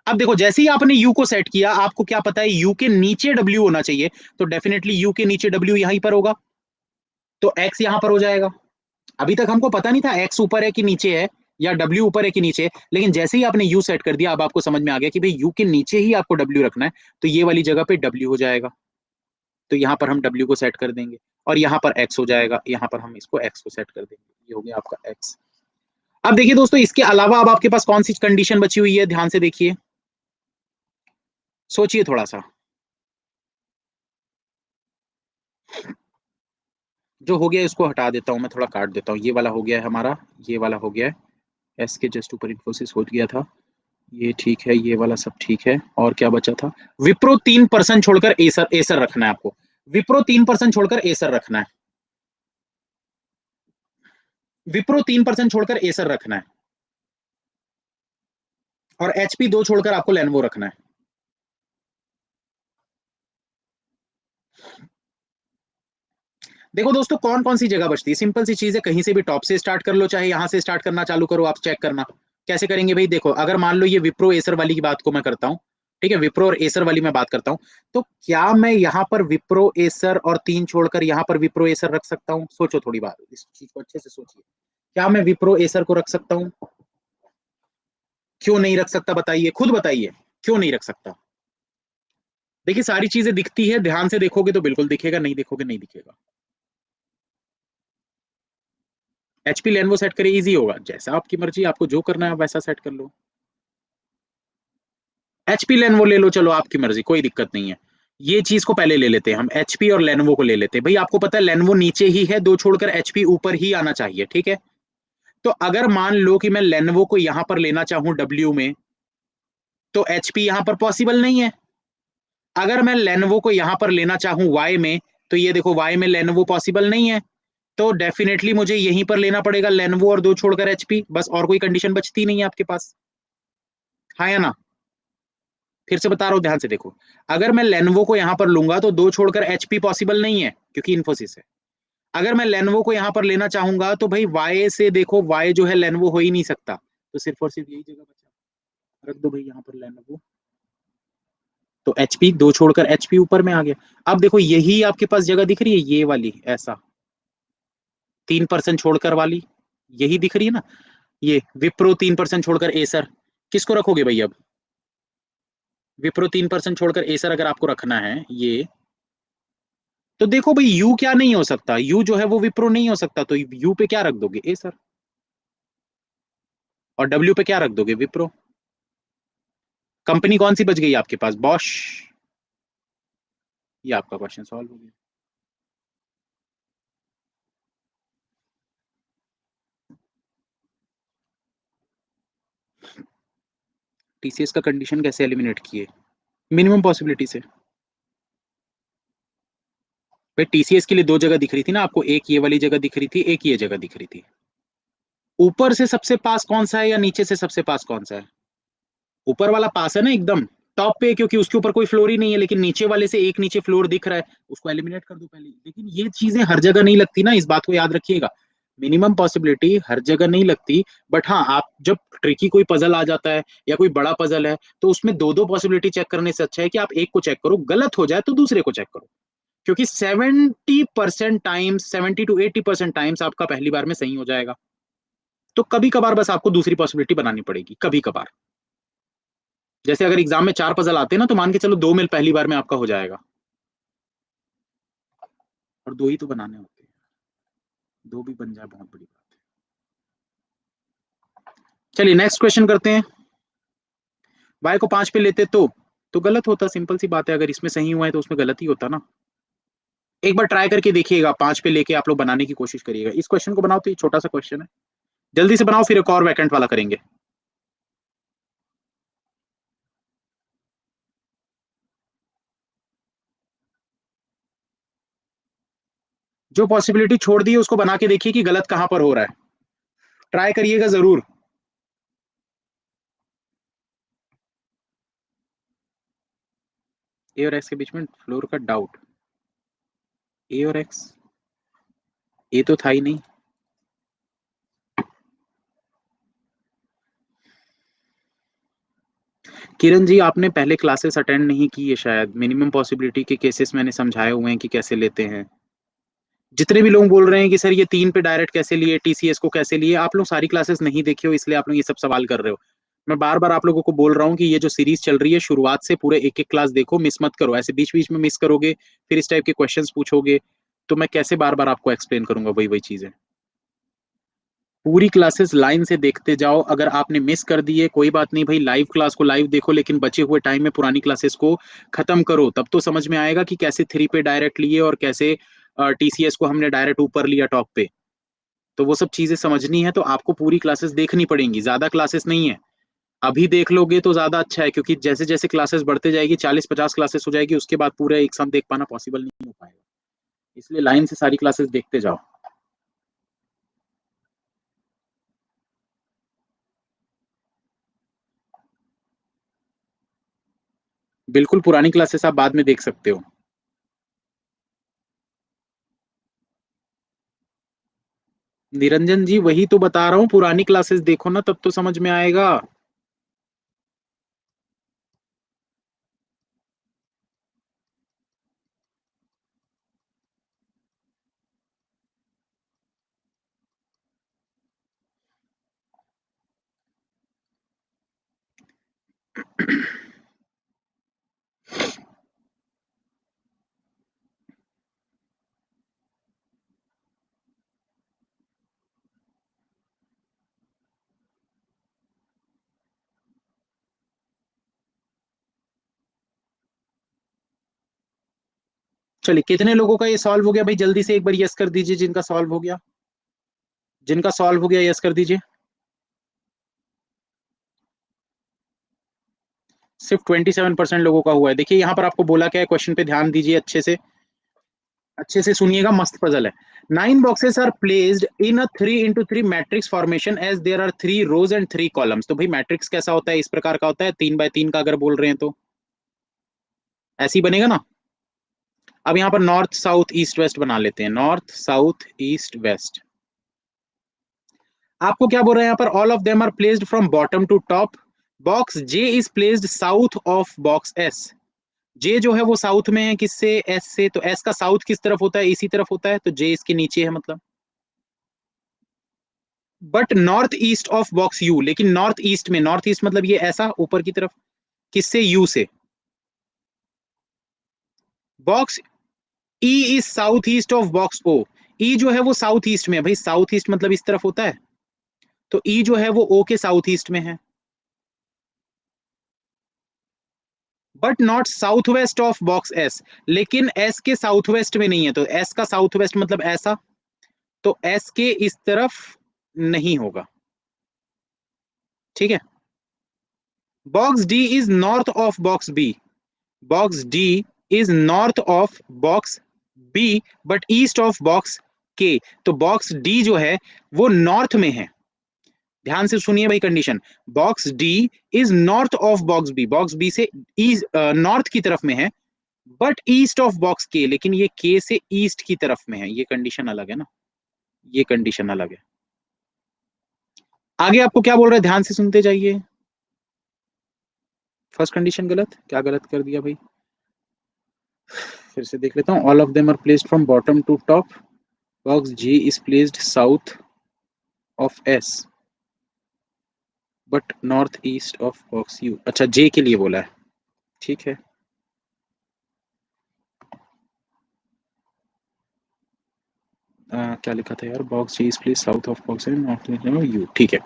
अब देखो जैसे ही आपने यू को सेट किया, आपको क्या पता है यू के नीचे डब्ल्यू होना चाहिए, तो डेफिनेटली यू के नीचे डब्ल्यू यहीं पर होगा, तो एक्स यहां पर हो जाएगा। अभी तक हमको पता नहीं था एक्स ऊपर है कि नीचे है, या डब्ल्यू ऊपर है कि नीचे, लेकिन जैसे ही आपने यू सेट कर दिया, अब आपको समझ में आ गया कि भाई यू के नीचे ही आपको डब्ल्यू रखना है, तो ये वाली जगह पे डब्ल्यू हो जाएगा, तो यहाँ पर हम डब्ल्यू को सेट कर देंगे, और यहाँ पर एक्स हो जाएगा, यहाँ पर हम इसको एक्स को सेट कर देंगे, ये हो गया आपका एक्स। अब देखिए दोस्तों, इसके अलावा अब आपके पास कौन सी कंडीशन बची हुई है? ध्यान से देखिए, सोचिए थोड़ा सा। जो हो गया इसको हटा देता हूं मैं, थोड़ा काट देता हूँ, ये वाला हो गया है हमारा, ये वाला हो गया है, एस के जस्ट ऊपर इन्फोसिस हो गया था, ये ठीक है, ये वाला सब ठीक है। और क्या बचा था? विप्रो 3% छोड़कर एसर, एसर रखना है आपको, विप्रो 3% छोड़कर एसर रखना है, विप्रो 3% छोड़कर एसर रखना है, और एचपी 2 छोड़कर आपको लेनवो रखना है। देखो दोस्तों, कौन कौन सी जगह बचती है, सिंपल सी चीज है, कहीं से भी टॉप से स्टार्ट कर लो, चाहे यहां से स्टार्ट करना चालू करो, आप चेक करना कैसे करेंगे भाई। देखो अगर मान लो ये विप्रो एसर वाली की बात को मैं करता हूँ, ठीक है, विप्रो और एसर वाली मैं बात करता हूँ, तो क्या मैं यहाँ पर विप्रो एसर और 3 छोड़कर यहाँ पर विप्रो एसर रख सकता हूँ? सोचो थोड़ी बात, इस चीज को अच्छे से सोचिए, क्या मैं विप्रो एसर को रख सकता हूँ? क्यों नहीं रख सकता बताइए, खुद बताइए, क्यों नहीं रख सकता? देखिए सारी चीजें दिखती है, ध्यान से देखोगे तो बिल्कुल दिखेगा, नहीं देखोगे नहीं दिखेगा। एचपी लेनवो सेट करिए, इजी होगा, जैसा आपकी मर्जी, आपको जो करना है वैसा सेट कर लो। एचपी लेनवो ले लो, चलो आपकी मर्जी, कोई दिक्कत नहीं है। ये चीज को पहले ले लेते हैं हम, एचपी और लेनवो को ले लेते हैं भाई। आपको पता है लेनवो नीचे ही है, दो छोड़कर एचपी ऊपर ही आना चाहिए, ठीक है। तो अगर मान लो कि मैं लेनवो को यहां पर लेना चाहूं डब्ल्यू में, तो एचपी यहां पर पॉसिबल नहीं है। अगर मैं लेनवो को यहां पर लेना चाहूं वाई में, तो ये देखो वाई में लेनवो पॉसिबल नहीं है, तो डेफिनेटली मुझे यहीं पर लेना पड़ेगा लेनवो, और दो छोड़कर एचपी, बस और कोई कंडीशन बचती नहीं है आपके पास। हाँ या ना? फिर से बता रहा हूं, ध्यान से देखो, अगर मैं लेनवो को यहां पर लूंगा तो दो छोड़कर एचपी पॉसिबल नहीं है, क्योंकि इन्फोसिस है। अगर मैं लेनोवो को यहाँ पर लेना चाहूंगा तो भाई वाई से देखो, वाई जो है लेनोवो हो ही नहीं सकता, तो सिर्फ और सिर्फ यही जगह बचा, रख दो भाई यहाँ पर लेनोवो। तो एचपी दो छोड़कर एचपी ऊपर में आ गया। अब देखो यही आपके पास जगह दिख रही है, ये वाली ऐसा 3% छोड़कर वाली, यही दिख रही है ना, ये विप्रो 3% छोड़कर एसर, किसको रखोगे भाई अब? विप्रो 3% छोड़कर एसर अगर आपको रखना है ये, तो देखो भाई यू क्या नहीं हो सकता, यू जो है वो विप्रो नहीं हो सकता, तो यू पे क्या रख दोगे? एसर। और डब्ल्यू पे क्या रख दोगे? विप्रो। कंपनी कौन सी बच गई आपके पास? बॉश। ये आपका क्वेश्चन सॉल्व हो गया। टीसीएस का कंडीशन कैसे एलिमिनेट किए? मिनिमम पॉसिबिलिटी से। भाई टीसीएस के लिए दो जगह दिख रही थी ना आपको, एक ये वाली जगह दिख रही थी, एक ये जगह दिख रही थी। ऊपर से सबसे पास कौन सा है या नीचे से सबसे पास कौन सा है? ऊपर वाला पास है ना एकदम टॉप पे, क्योंकि उसके ऊपर कोई फ्लोर ही नहीं है, लेकिन नीचे वाले से एक नीचे फ्लोर दिख रहा है, उसको एलिमिनेट कर दो पहले। लेकिन ये चीजें हर जगह नहीं लगती ना, इस बात को याद रखिएगा। मिनिमम पॉसिबिलिटी हर जगह नहीं लगती, बट हाँ आप जब ट्रिकी कोई पजल आ जाता है या कोई बड़ा पजल है, तो उसमें दो दो पॉसिबिलिटी चेक करने से अच्छा है कि आप एक को चेक करो, गलत हो जाए तो दूसरे को चेक करो। क्योंकि 70% टाइम्स, 70 to 80% टाइम्स आपका पहली बार में सही हो जाएगा। तो कभी कभार बस आपको दूसरी पॉसिबिलिटी बनानी पड़ेगी, कभी कभार। जैसे अगर एग्जाम में 4 पजल आते हैं ना, तो मान के चलो 2 मिल पहली बार में आपका हो जाएगा, और दो ही तो बनाने होते हैं, दो भी बन जाए बहुत बड़ी बात है। चलिए नेक्स्ट क्वेश्चन करते हैं। वाई को 5 पे लेते तो गलत होता, सिंपल सी बात है, अगर इसमें सही हुआ है तो उसमें गलत ही होता ना। एक बार ट्राई करके देखिएगा, 5 पे लेके आप लोग बनाने की कोशिश करिएगा। इस क्वेश्चन को बनाओ, तो ये छोटा सा क्वेश्चन है, जल्दी से बनाओ, फिर एक और वैकेंट वाला करेंगे। जो पॉसिबिलिटी छोड़ दी है उसको बना के देखिए कि गलत कहां पर हो रहा है, ट्राई करिएगा जरूर। ए और एक्स के बीच में फ्लोर का डाउट, ए और एक्स, ए तो था ही नहीं। किरण जी आपने पहले क्लासेस अटेंड नहीं की है शायद, मिनिमम पॉसिबिलिटी के केसेस मैंने समझाए हुए हैं कि कैसे लेते हैं। जितने भी लोग बोल रहे हैं कि सर ये 3 पे डायरेक्ट कैसे लिए, टीसीएस को कैसे लिए, आप लोग सारी क्लासेस नहीं देखे हो, इसलिए आप लोग ये सब सवाल कर रहे हो। मैं बार बार आप लोगों को बोल रहा हूँ कि ये जो सीरीज चल रही है, शुरुआत से पूरे एक एक क्लास देखो, मिस मत करो। ऐसे बीच बीच में मिस करोगे, फिर इस टाइप के क्वेश्चंस पूछोगे, तो मैं कैसे बार बार आपको एक्सप्लेन करूंगा वही वही चीजें। पूरी क्लासेस लाइन से देखते जाओ, अगर आपने मिस कर दिए कोई बात नहीं भाई, लाइव क्लास को लाइव देखो, लेकिन बचे हुए टाइम में पुरानी क्लासेस को खत्म करो, तब तो समझ में आएगा कि कैसे 3 पे डायरेक्ट लिए और कैसे टीसीएस को हमने डायरेक्ट ऊपर लिया टॉप पे। तो वो सब चीजें समझनी है तो आपको पूरी क्लासेस देखनी पड़ेंगी, ज्यादा क्लासेस नहीं है। अभी देख लोगे तो ज्यादा अच्छा है, क्योंकि जैसे जैसे क्लासेस बढ़ते जाएगी, 40-50 क्लासेस हो जाएगी, उसके बाद पूरा एक साथ देख पाना पॉसिबल नहीं हो पाएगा। इसलिए लाइन से सारी क्लासेस देखते जाओ। बिल्कुल पुरानी क्लासेस आप बाद में देख सकते हो। निरंजन जी वही तो बता रहा हूँ, पुरानी क्लासेस देखो ना, तब तो समझ में आएगा। चलिए कितने लोगों का ये सॉल्व हो गया भाई, जल्दी से एक बार यस कर दीजिए जिनका सॉल्व हो गया। जिनका सॉल्व हो गया यस कर दीजिए। सिर्फ 27% लोगों का हुआ है। देखिए यहाँ पर आपको बोला क्या है, क्वेश्चन पे ध्यान दीजिए अच्छे से, अच्छे से सुनिएगा, मस्त पजल है। 9 boxes are placed in a 3 into 3 matrix formation as there are 3 rows and 3 columns। तो भाई मैट्रिक्स कैसा होता है? इस प्रकार का होता है, 3 by 3 का अगर बोल रहे हैं तो ऐसे ही बनेगा ना। अब यहाँ पर नॉर्थ साउथ ईस्ट वेस्ट बना लेते हैं, नॉर्थ साउथ ईस्ट वेस्ट। आपको क्या बोल रहे हैं यहाँ पर, all of them are placed from bottom to top, box J is placed south of box S. J जो है वो साउथ में है, किससे, एस से, तो एस का साउथ किस तरफ होता है, इसी तरफ होता है, तो जे इसके नीचे है मतलब। But north east of box U, लेकिन नॉर्थ ईस्ट में, नॉर्थ ईस्ट मतलब ये ऐसा ऊपर की तरफ, किससे, यू से। Box E is south east of box O, E जो है वो साउथ ईस्ट में है भाई, साउथ ईस्ट मतलब इस तरफ होता है, तो ई जो है वो ओ के साउथ ईस्ट में है। But not south west of box S, लेकिन एस के साउथ वेस्ट में नहीं है, तो एस का साउथ वेस्ट मतलब ऐसा, तो एस के इस तरफ नहीं होगा, ठीक है। Box D is north of box B, box D is north of box B but east of box K, तो बॉक्स डी जो है वो नॉर्थ में है। ध्यान से सुनिए भाई condition, box D is north of box B से नॉर्थ की तरफ में है, बट ईस्ट ऑफ बॉक्स के, लेकिन ये के से ईस्ट की तरफ में है, ये कंडीशन अलग है ना, ये कंडीशन अलग है। आगे आपको क्या बोल रहे हैं, ध्यान से सुनते जाइए। फर्स्ट कंडीशन गलत, क्या गलत कर दिया भाई, फिर से देख लेता हूँ। All of them are placed from bottom to top, box G is placed south of S but north east of box U, अच्छा जे के लिए बोला है, ठीक है। क्या लिखा था यार, box G is placed south of box north U, ठीक है।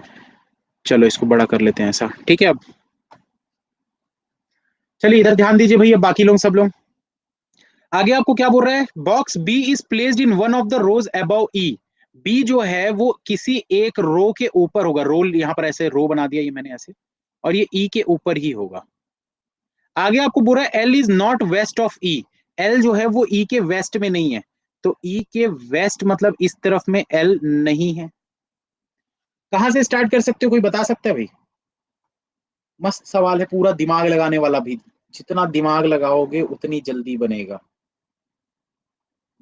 चलो इसको बड़ा कर लेते हैं ऐसा, ठीक है। अब चलिए इधर ध्यान दीजिए भैया, बाकी लोग सब लोग। आगे आपको क्या बोल रहा है, box B is placed in one of the rows above E, B जो है वो किसी एक रो के ऊपर होगा, रो यहाँ पर ऐसे रो बना दिया ये मैंने ऐसे, और ये ई के ऊपर ही होगा। आगे आपको बोल रहा है L is not west of E, L जो है वो ई के वेस्ट में नहीं है, तो ई के वेस्ट मतलब इस तरफ में एल नहीं है। कहां से स्टार्ट कर सकते हो, कोई बता सकता है भाई। मस्त सवाल है, पूरा दिमाग लगाने वाला भी, जितना दिमाग लगाओगे उतनी जल्दी बनेगा,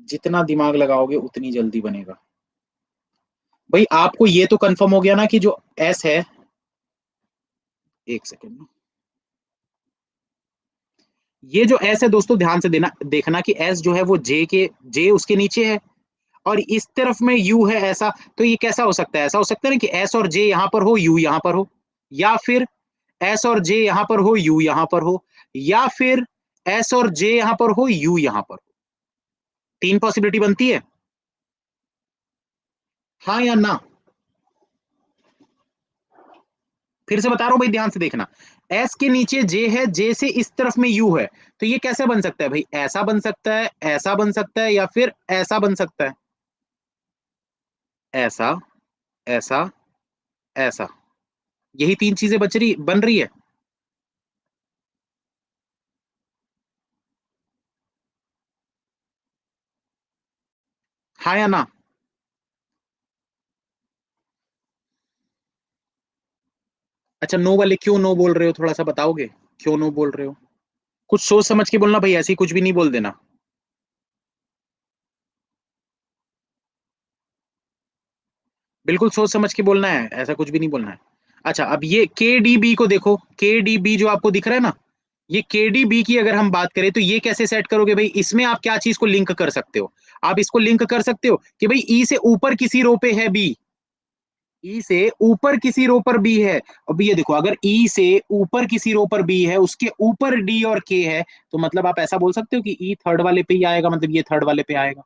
जितना दिमाग लगाओगे उतनी जल्दी बनेगा। भाई आपको ये तो कंफर्म हो गया ना कि जो एस है, एक सेकेंड, ये जो एस है दोस्तों ध्यान से देना देखना कि एस जो है वो जे उसके नीचे है, और इस तरफ में यू है ऐसा, तो ये कैसा हो सकता है, ऐसा हो सकता है ना कि एस और जे यहां पर हो, यू यहां पर हो, या फिर एस और जे यहां पर हो, यू यहां पर हो, या फिर एस और जे यहां पर हो, यू यहां पर हो। तीन पॉसिबिलिटी बनती है, हाँ या ना। फिर से बता रहा हूं भाई, ध्यान से देखना, एस के नीचे जे है, जे से इस तरफ में यू है, तो ये कैसे बन सकता है भाई, ऐसा बन सकता है, ऐसा बन सकता है, या फिर ऐसा बन सकता है, ऐसा, ऐसा, ऐसा, यही तीन चीजें बन रही है। हाँ या ना। अच्छा नो वाले क्यों नो बोल रहे हो, थोड़ा सा बताओगे, क्यों नो बोल रहे हो। कुछ सोच समझ के बोलना भाई, ऐसे ही कुछ भी नहीं बोल देना। बिल्कुल सोच समझ के बोलना है, ऐसा कुछ भी नहीं बोलना है। अच्छा अब ये के डी बी को देखो, के डी बी जो आपको दिख रहा है ना, ये के डी बी की अगर हम बात करें तो ये कैसे सेट करोगे भाई, इसमें आप क्या चीज को लिंक कर सकते हो, आप इसको लिंक कर सकते हो कि भाई ई से ऊपर किसी रो पे है बी, ई से ऊपर किसी रो पर बी है। अब ये देखो, अगर ई से ऊपर किसी रो पर बी है, उसके ऊपर डी और के है, तो मतलब आप ऐसा बोल सकते हो कि ई थर्ड वाले पे ही आएगा, मतलब ये थर्ड वाले पे आएगा,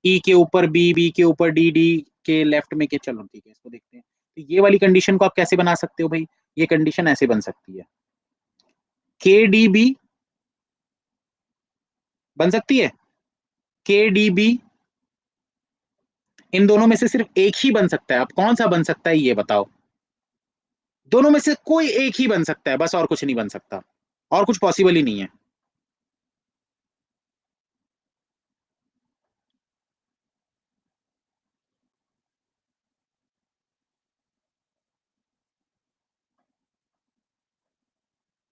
ई के ऊपर बी, बी के ऊपर डी, डी के लेफ्ट में के, चलो ठीक है इसको देखते हैं। तो ये वाली कंडीशन को आप कैसे बना सकते हो भाई, ये कंडीशन ऐसे बन सकती है, के डी बी बन सकती है, के डी बी, इन दोनों में से सिर्फ एक ही बन सकता है, अब कौन सा बन सकता है ये बताओ, दोनों में से कोई एक ही बन सकता है बस, और कुछ नहीं बन सकता, और कुछ पॉसिबल ही नहीं है।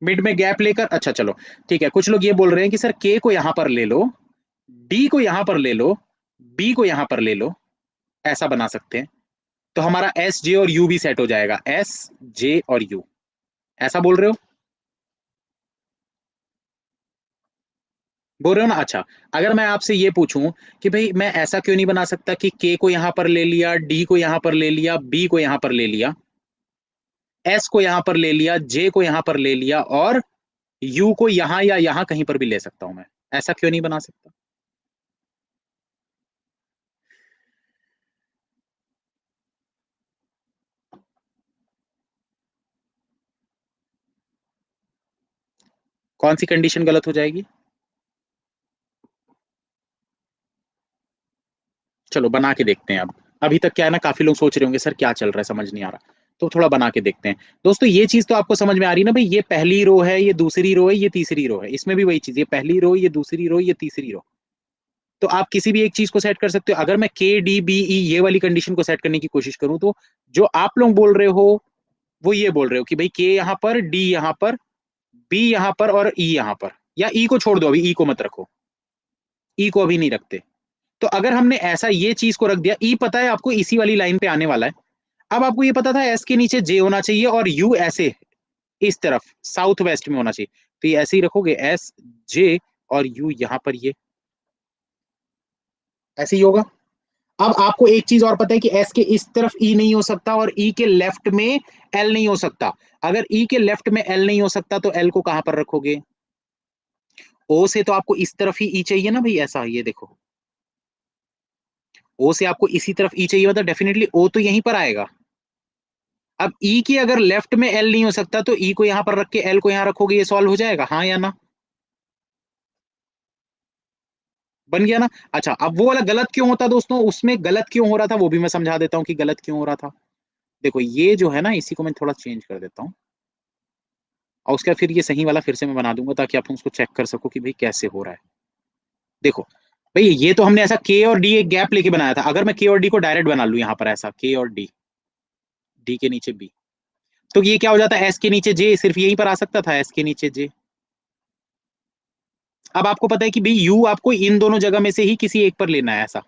मिड में गैप लेकर, अच्छा चलो ठीक है, कुछ लोग ये बोल रहे हैं कि सर के को यहां पर ले लो, डी को यहां पर ले लो, बी को यहां पर ले लो, ऐसा बना सकते हैं। तो हमारा एस जे और यू भी सेट हो जाएगा, एस जे और यू, ऐसा बोल रहे हो? बोल रहे हो ना? अच्छा, अगर मैं आपसे ये पूछूं कि भाई मैं ऐसा क्यों नहीं बना सकता कि के को यहां पर ले लिया, डी को यहां पर ले लिया, बी को यहां पर ले लिया, एस को यहां पर ले लिया, जे को यहां पर ले लिया, और यू को यहां या यहां कहीं पर भी ले सकता हूं मैं, ऐसा क्यों नहीं बना सकता? कौन सी कंडीशन गलत हो जाएगी? चलो बना के देखते हैं अब। अभी तक क्या है ना, काफी लोग सोच रहे होंगे सर क्या चल रहा है, समझ नहीं आ रहा। तो थोड़ा बना के देखते हैं। दोस्तों ये चीज तो आपको समझ में आ रही है ना भाई, ये पहली रो है, ये दूसरी रो है, ये तीसरी रो है, इसमें भी वही चीज, ये पहली रो, ये दूसरी रो, ये तीसरी रो। तो आप किसी भी एक चीज को सेट कर सकते हो। अगर मैं के डी बी ई ये वाली कंडीशन को सेट करने की कोशिश करूं, तो जो आप लोग बोल रहे हो वो ये बोल रहे हो कि भाई के यहाँ पर, डी यहाँ पर, बी यहाँ पर और ई यहाँ पर, या ई को छोड़ दो, अभी ई को मत रखो, ई को अभी नहीं रखते। तो अगर हमने ऐसा ये चीज को रख दिया, ई पता है आपको इसी वाली लाइन पे आने वाला है। अब आपको ये पता था एस के नीचे जे होना चाहिए और यू ऐसे इस तरफ साउथ वेस्ट में होना चाहिए। तो ये ऐसे ही रखोगे, एस जे और यू यहाँ पर, ये ऐसे ही होगा। अब आपको एक चीज और पता है कि एस के इस तरफ ई नहीं हो सकता और ई के लेफ्ट में एल नहीं हो सकता। अगर ई के लेफ्ट में एल नहीं हो सकता तो एल को कहां पर रखोगे? ओ से तो आपको इस तरफ ही ई चाहिए ना भाई, ऐसा ये देखो, ओ से आपको इसी तरफ ई चाहिए, मतलब डेफिनेटली ओ तो यहीं पर आएगा। अब ई के अगर लेफ्ट में एल नहीं हो सकता तो ई को यहां पर रख के एल को यहां रखोगे, ये सॉल्व हो जाएगा, हाँ या ना? बन गया ना? अच्छा, अब वो वाला गलत क्यों होता दोस्तों, उसमें गलत क्यों हो रहा था वो भी मैं समझा देता हूँ कि गलत क्यों हो रहा था। देखो ये जो है ना, इसी को मैं थोड़ा चेंज कर देता हूँ, और उसका फिर ये सही वाला फिर से मैं बना दूंगा ताकि आप उसको चेक कर सको कि भाई कैसे हो रहा है। देखो भाई, ये तो हमने ऐसा के और डी एक गैप लेके बनाया था। अगर मैं के और डी को डायरेक्ट बना लूं यहाँ पर, ऐसा के और डी, डी के नीचे बी, तो ये क्या हो जाता है, एस के नीचे जे, सिर्फ यहीं पर आ सकता था एस के नीचे जे। अब आपको पता है कि भाई यू आपको इन दोनों जगह में से ही किसी एक पर लेना है, ऐसा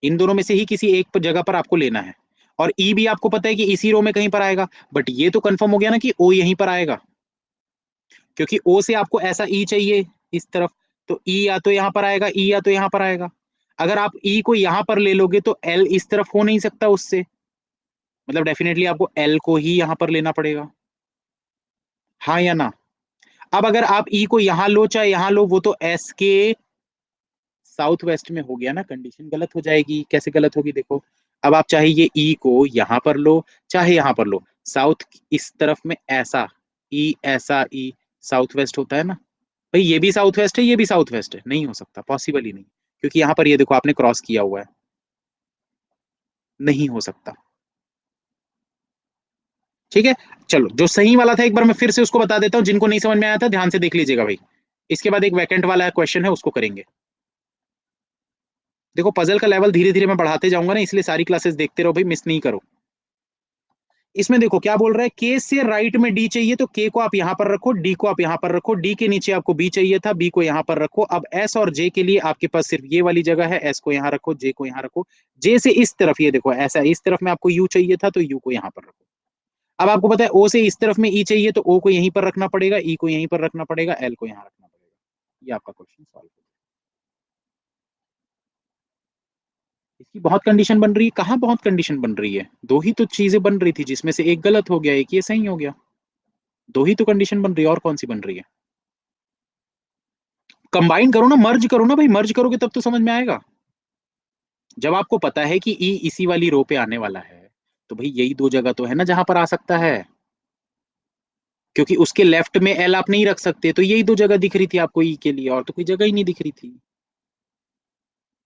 इन दोनों में से ही किसी एक जगह पर आपको लेना है। और ई भी आपको पता है कि इसी रो में कहीं पर आएगा। बट ये तो कंफर्म हो गया ना कि ओ यहीं पर आएगा, क्योंकि ओ से आपको ऐसा ई चाहिए इस तरफ। तो ई या तो यहां पर आएगा, ई या तो यहां पर आएगा। अगर आप ई को यहां पर ले लोगे तो एल इस तरफ हो नहीं सकता उससे, मतलब डेफिनेटली आपको एल को ही यहां पर लेना पड़ेगा, हाँ या ना? अब अगर आप ई को यहां लो चाहे यहां लो, वो तो एस के साउथ वेस्ट में हो गया ना, कंडीशन गलत हो जाएगी। कैसे गलत होगी देखो, अब आप चाहे ये ई को यहां पर लो चाहे यहां पर लो, साउथ इस तरफ में ऐसा ई, ऐसा ई, साउथ वेस्ट होता है ना भाई, ये भी साउथ वेस्ट है, ये भी साउथ वेस्ट है, नहीं हो सकता, पॉसिबल ही नहीं। क्योंकि यहां पर ये देखो आपने क्रॉस किया हुआ है, नहीं हो सकता। ठीक है, चलो जो सही वाला था एक बार मैं फिर से उसको बता देता हूँ, जिनको नहीं समझ में आया था ध्यान से देख लीजिएगा भाई। इसके बाद एक वैकेंट वाला क्वेश्चन है, उसको करेंगे। देखो पजल का लेवल धीरे धीरे मैं बढ़ाते जाऊंगा ना, इसलिए सारी क्लासेस देखते रहो भाई, मिस नहीं करो। इसमें देखो क्या बोल रहा है, के से राइट में डी चाहिए तो के को आप यहां पर रखो, डी को आप यहां पर रखो, डी के नीचे आपको बी चाहिए था, बी को यहां पर रखो। अब एस और जे के लिए आपके पास सिर्फ ये वाली जगह है, एस को यहां रखो, जे को यहां रखो। जे से इस तरफ ये देखो ऐसा, इस तरफ में आपको यू चाहिए था तो यू को यहां पर रखो। अब आपको पता है ओ से इस तरफ में ई चाहिए तो ओ को यहीं पर रखना पड़ेगा, ई को यहीं पर रखना पड़ेगा, एल को यहां रखना पड़ेगा। ये आपका क्वेश्चन सॉल्व हो। इसकी बहुत कंडीशन बन रही है, कहाँ बहुत कंडीशन बन रही है, दो ही तो चीजें बन रही थी जिसमें से एक गलत हो गया, एक ये सही हो गया। दो ही तो कंडीशन बन रही है, और कौन सी बन रही है? कंबाइन करो ना, मर्ज करो ना भाई, मर्ज करोगे तब तो समझ में आएगा। जब आपको पता है कि ई इसी वाली रो पे आने वाला है, तो भाई यही दो जगह तो है ना जहां पर आ सकता है। क्योंकि उसके लेफ्ट में एल आप नहीं रख सकते, तो यही दो जगह दिख रही थी आपको ई के लिए, और तो कोई जगह ही नहीं दिख रही थी।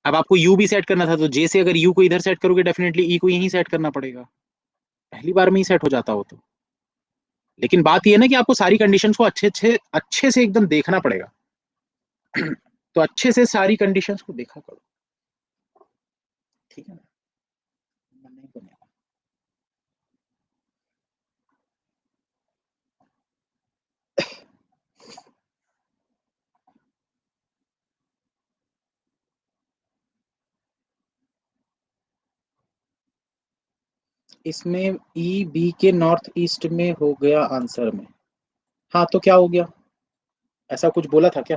अब आपको यू भी सेट करना था, तो जे से अगर यू को इधर सेट करोगे डेफिनेटली ई को यहीं सेट करना पड़ेगा। पहली बार में ही सेट हो जाता हो तो। लेकिन बात यह है ना कि आपको सारी कंडीशंस को अच्छे अच्छे अच्छे से एकदम देखना पड़ेगा। तो अच्छे से सारी कंडीशंस को देखा करो, ठीक है ना? नहीं बनेगा। इसमें ई बी के नॉर्थ ईस्ट में हो गया आंसर में। हाँ तो क्या हो गया, ऐसा कुछ बोला था क्या?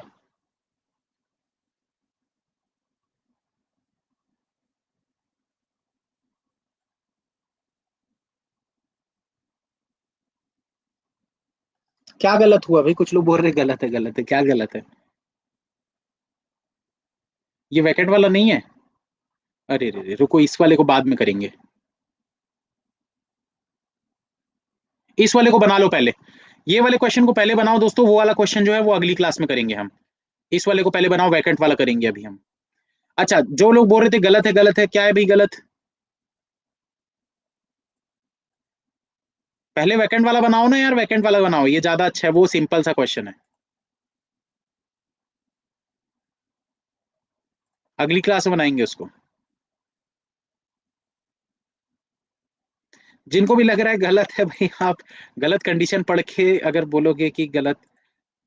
क्या गलत हुआ भाई? कुछ लोग बोल रहे गलत है गलत है, क्या गलत है? ये वैकेट वाला नहीं है? अरे रे रे, रुको इस वाले को बाद में करेंगे। इस वाले को बना लो पहले, ये वाले क्वेश्चन को पहले बनाओ दोस्तों, वो वाला क्वेश्चन जो है वो अगली क्लास में करेंगे हम। इस वाले को पहले बनाओ, वैकेंट वाला करेंगे अभी हम। अच्छा, जो लोग बोल रहे थे गलत है, क्या है भाई गलत? पहले वैकेंट वाला बनाओ ना यार, वैकेंट वाला बनाओ, ये ज्यादा अच्छा है, वो सिंपल सा क्वेश्चन है। अगली क्लास में बनाएंगे उसको। जिनको भी लग रहा है गलत है भाई, आप गलत कंडीशन पढ़ के अगर बोलोगे कि गलत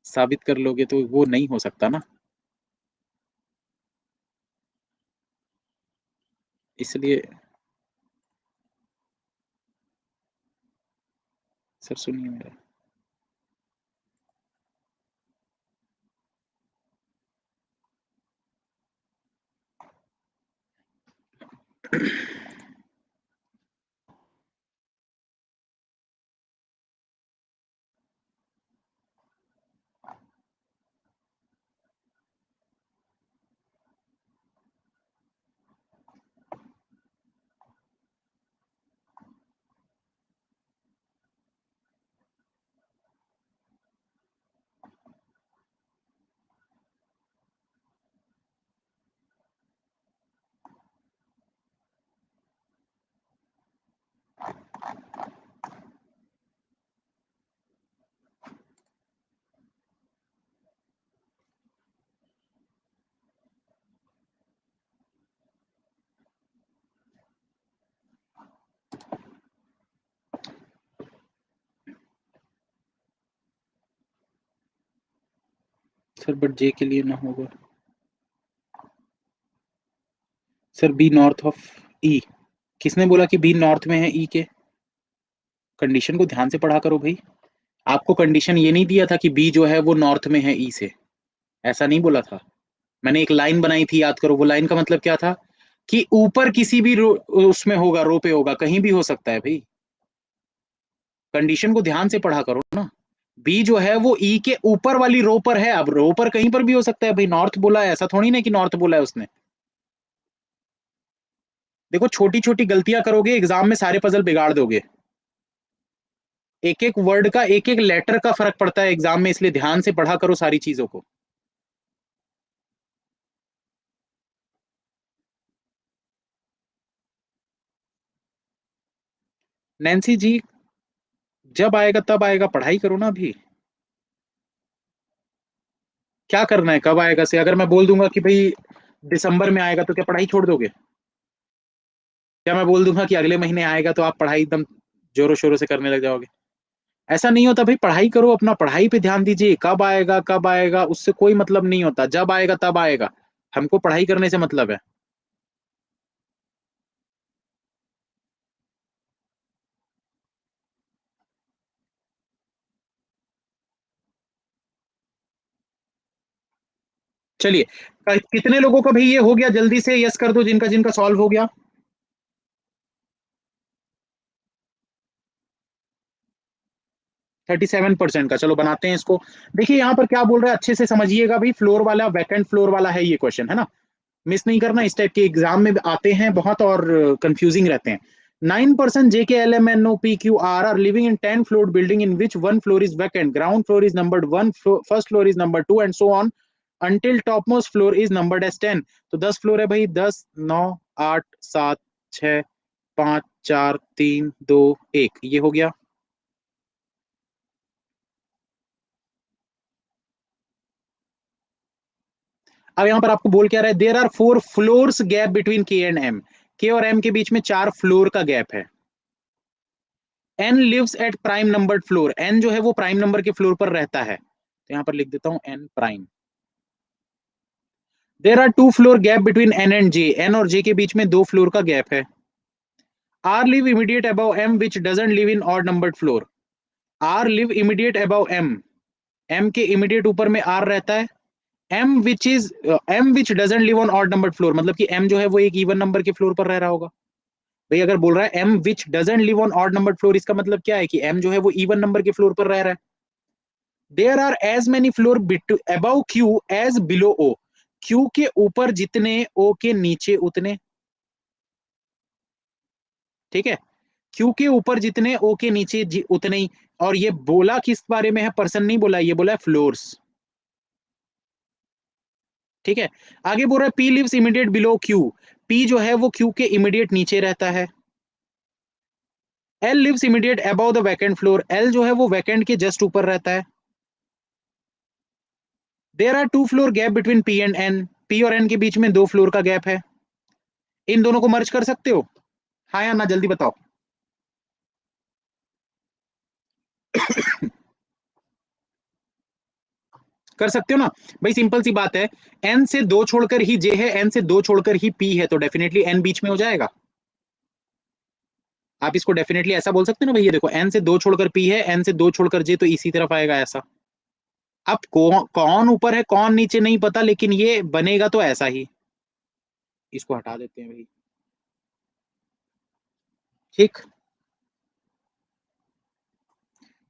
साबित कर लोगे तो वो नहीं हो सकता ना, इसलिए। सर सुनिए मेरा। सर बट जे के लिए ना होगा। सर बी नॉर्थ ऑफ ई। किसने बोला कि बी नॉर्थ में है ई के? कंडीशन को ध्यान से पढ़ा करो भाई। आपको कंडीशन ये नहीं दिया था कि बी जो है वो नॉर्थ में है ई से, ऐसा नहीं बोला था। मैंने एक लाइन बनाई थी, याद करो, वो लाइन का मतलब क्या था? कि ऊपर किसी भी उसमें होगा, रो पे होगा, कहीं भी हो सकता है भाई। कंडीशन को ध्यान से पढ़ा करो ना। बी जो है वो ई के ऊपर वाली रो पर है, अब रो पर कहीं पर भी हो सकता है भाई, नॉर्थ बोला है ऐसा थोड़ी ना कि नॉर्थ बोला है उसने। देखो छोटी छोटी गलतियां करोगे एग्जाम में सारे पजल बिगाड़ दोगे। एक एक वर्ड का, एक एक लेटर का फर्क पड़ता है एग्जाम में, इसलिए ध्यान से पढ़ा करो सारी चीजों को। नैन्सी जी, जब आएगा तब आएगा, पढ़ाई करो ना अभी। क्या करना है, कब आएगा से? अगर मैं बोल दूंगा कि भाई दिसंबर में आएगा तो क्या पढ़ाई छोड़ दोगे? क्या मैं बोल दूंगा कि अगले महीने आएगा तो आप पढ़ाई एकदम जोरों शोरों से करने लग जाओगे? ऐसा नहीं होता भाई, पढ़ाई करो अपना, पढ़ाई पे ध्यान दीजिए। कब आएगा उससे कोई मतलब नहीं होता, जब आएगा तब आएगा। हमको पढ़ाई करने से मतलब है। चलिए, कितने लोगों का भाई ये हो गया, जल्दी से यस कर दो जिनका जिनका सॉल्व हो गया। 37% का, चलो बनाते हैं इसको। देखिए यहाँ पर क्या बोल रहा है, अच्छे से समझिएगा भाई। फ्लोर वाला, वैकेंट फ्लोर वाला है ये क्वेश्चन, है ना? मिस नहीं करना, इस टाइप के एग्जाम में आते हैं बहुत और कंफ्यूजिंग रहते हैं। 9% JKLMNOPQR are living in 10 floored building in which one floor is vacant. Ground floor is numbered 1, first floor is number 2 and so on until topmost floor is numbered as 10. तो 10 floor है भाई, 10 9 8 7 6 5 4 3 2 1, ये हो गया। अब यहाँ पर आपको बोल क्या रहा है, there are 4 floors gap between K and M. K और एम के बीच में 4 फ्लोर का गैप है। N lives at prime numbered floor, N जो है वो प्राइम नंबर के फ्लोर पर रहता है, तो यहाँ पर लिख देता हूं N prime. There are 2 floor gap between N and J, N और जे के बीच में 2 फ्लोर का गैप है। R live immediate above M which doesn't live in odd numbered floor. R live immediate above M. M के immediate ऊपर में R रहता है. M which doesn't live on odd numbered floor, मतलब कि M जो है वो एक even नंबर के फ्लोर पर रह रहा होगा. भाई अगर बोल रहा है M which doesn't live on odd numbered floor, इसका मतलब क्या है कि M जो है वो even नंबर के फ्लोर पर रह रहा है. There are as many floor above Q as below O. Q के ऊपर जितने O के नीचे उतने. ठीक है, Q के ऊपर जितने O के नीचे उतने ही. और ये बोला किस बारे में है, पर्सन नहीं बोला, ये बोला है फ्लोर्स. ठीक है, आगे बोल रहा है P lives immediate below Q. P जो है वो Q के इमीडिएट नीचे रहता है. L lives immediate above the vacant floor. L जो है वो वैकेंट के जस्ट ऊपर रहता है. There are 2 floor gap between P and N. P और N के बीच में 2 फ्लोर का गैप है. इन दोनों को मर्ज कर सकते हो, हाँ या ना, जल्दी बताओ. कर सकते हो ना भाई, सिंपल सी बात है. N से 2 छोड़कर ही J है, N से 2 छोड़कर ही P है, तो डेफिनेटली N बीच में हो जाएगा. आप इसको डेफिनेटली ऐसा बोल सकते हो ना भाई, ये देखो N से 2 छोड़कर P है, N से 2 छोड़कर J, तो इसी तरफ आएगा ऐसा. अब कौन ऊपर है कौन नीचे नहीं पता, लेकिन ये बनेगा तो ऐसा ही. इसको हटा देते हैं भाई. ठीक,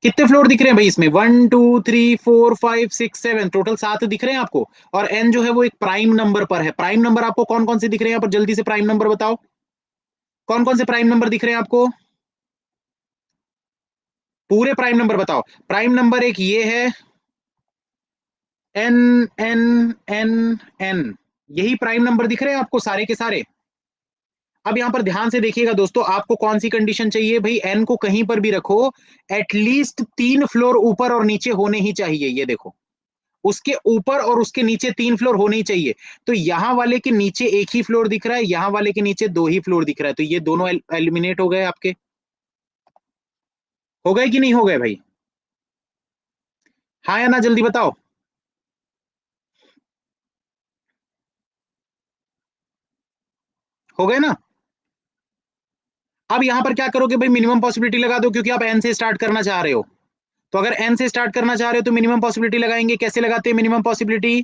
कितने फ्लोर दिख रहे हैं भाई इसमें, 1 2 3 4 5 6 7, टोटल 7 दिख रहे हैं आपको. और N जो है वो एक प्राइम नंबर पर है. प्राइम नंबर आपको कौन कौन से दिख रहे हैं यहाँ पर, जल्दी से प्राइम नंबर बताओ. कौन कौन से प्राइम नंबर दिख रहे हैं आपको, पूरे प्राइम नंबर बताओ. प्राइम नंबर एक ये है, N N N N, यही प्राइम नंबर दिख रहे हैं आपको सारे के सारे. अब यहां पर ध्यान से देखिएगा दोस्तों, आपको कौन सी कंडीशन चाहिए भाई, N को कहीं पर भी रखो, एटलीस्ट 3 फ्लोर ऊपर और नीचे होने ही चाहिए. ये देखो, उसके ऊपर और उसके नीचे 3 फ्लोर होने ही चाहिए. तो यहां वाले के नीचे एक ही फ्लोर दिख रहा है, यहां वाले के नीचे 2 ही फ्लोर दिख रहा है, तो ये दोनों एलिमिनेट हो गए आपके. हो गए कि नहीं हो गए भाई, हाँ या ना, जल्दी बताओ. हो गए ना. अब यहां पर क्या करोगे भाई, मिनिमम पॉसिबिलिटी लगा दो, क्योंकि आप N से स्टार्ट करना चाह रहे हो. तो अगर N से स्टार्ट करना चाह रहे हो तो मिनिमम पॉसिबिलिटी लगाएंगे. कैसे लगाते हैं मिनिमम पॉसिबिलिटी,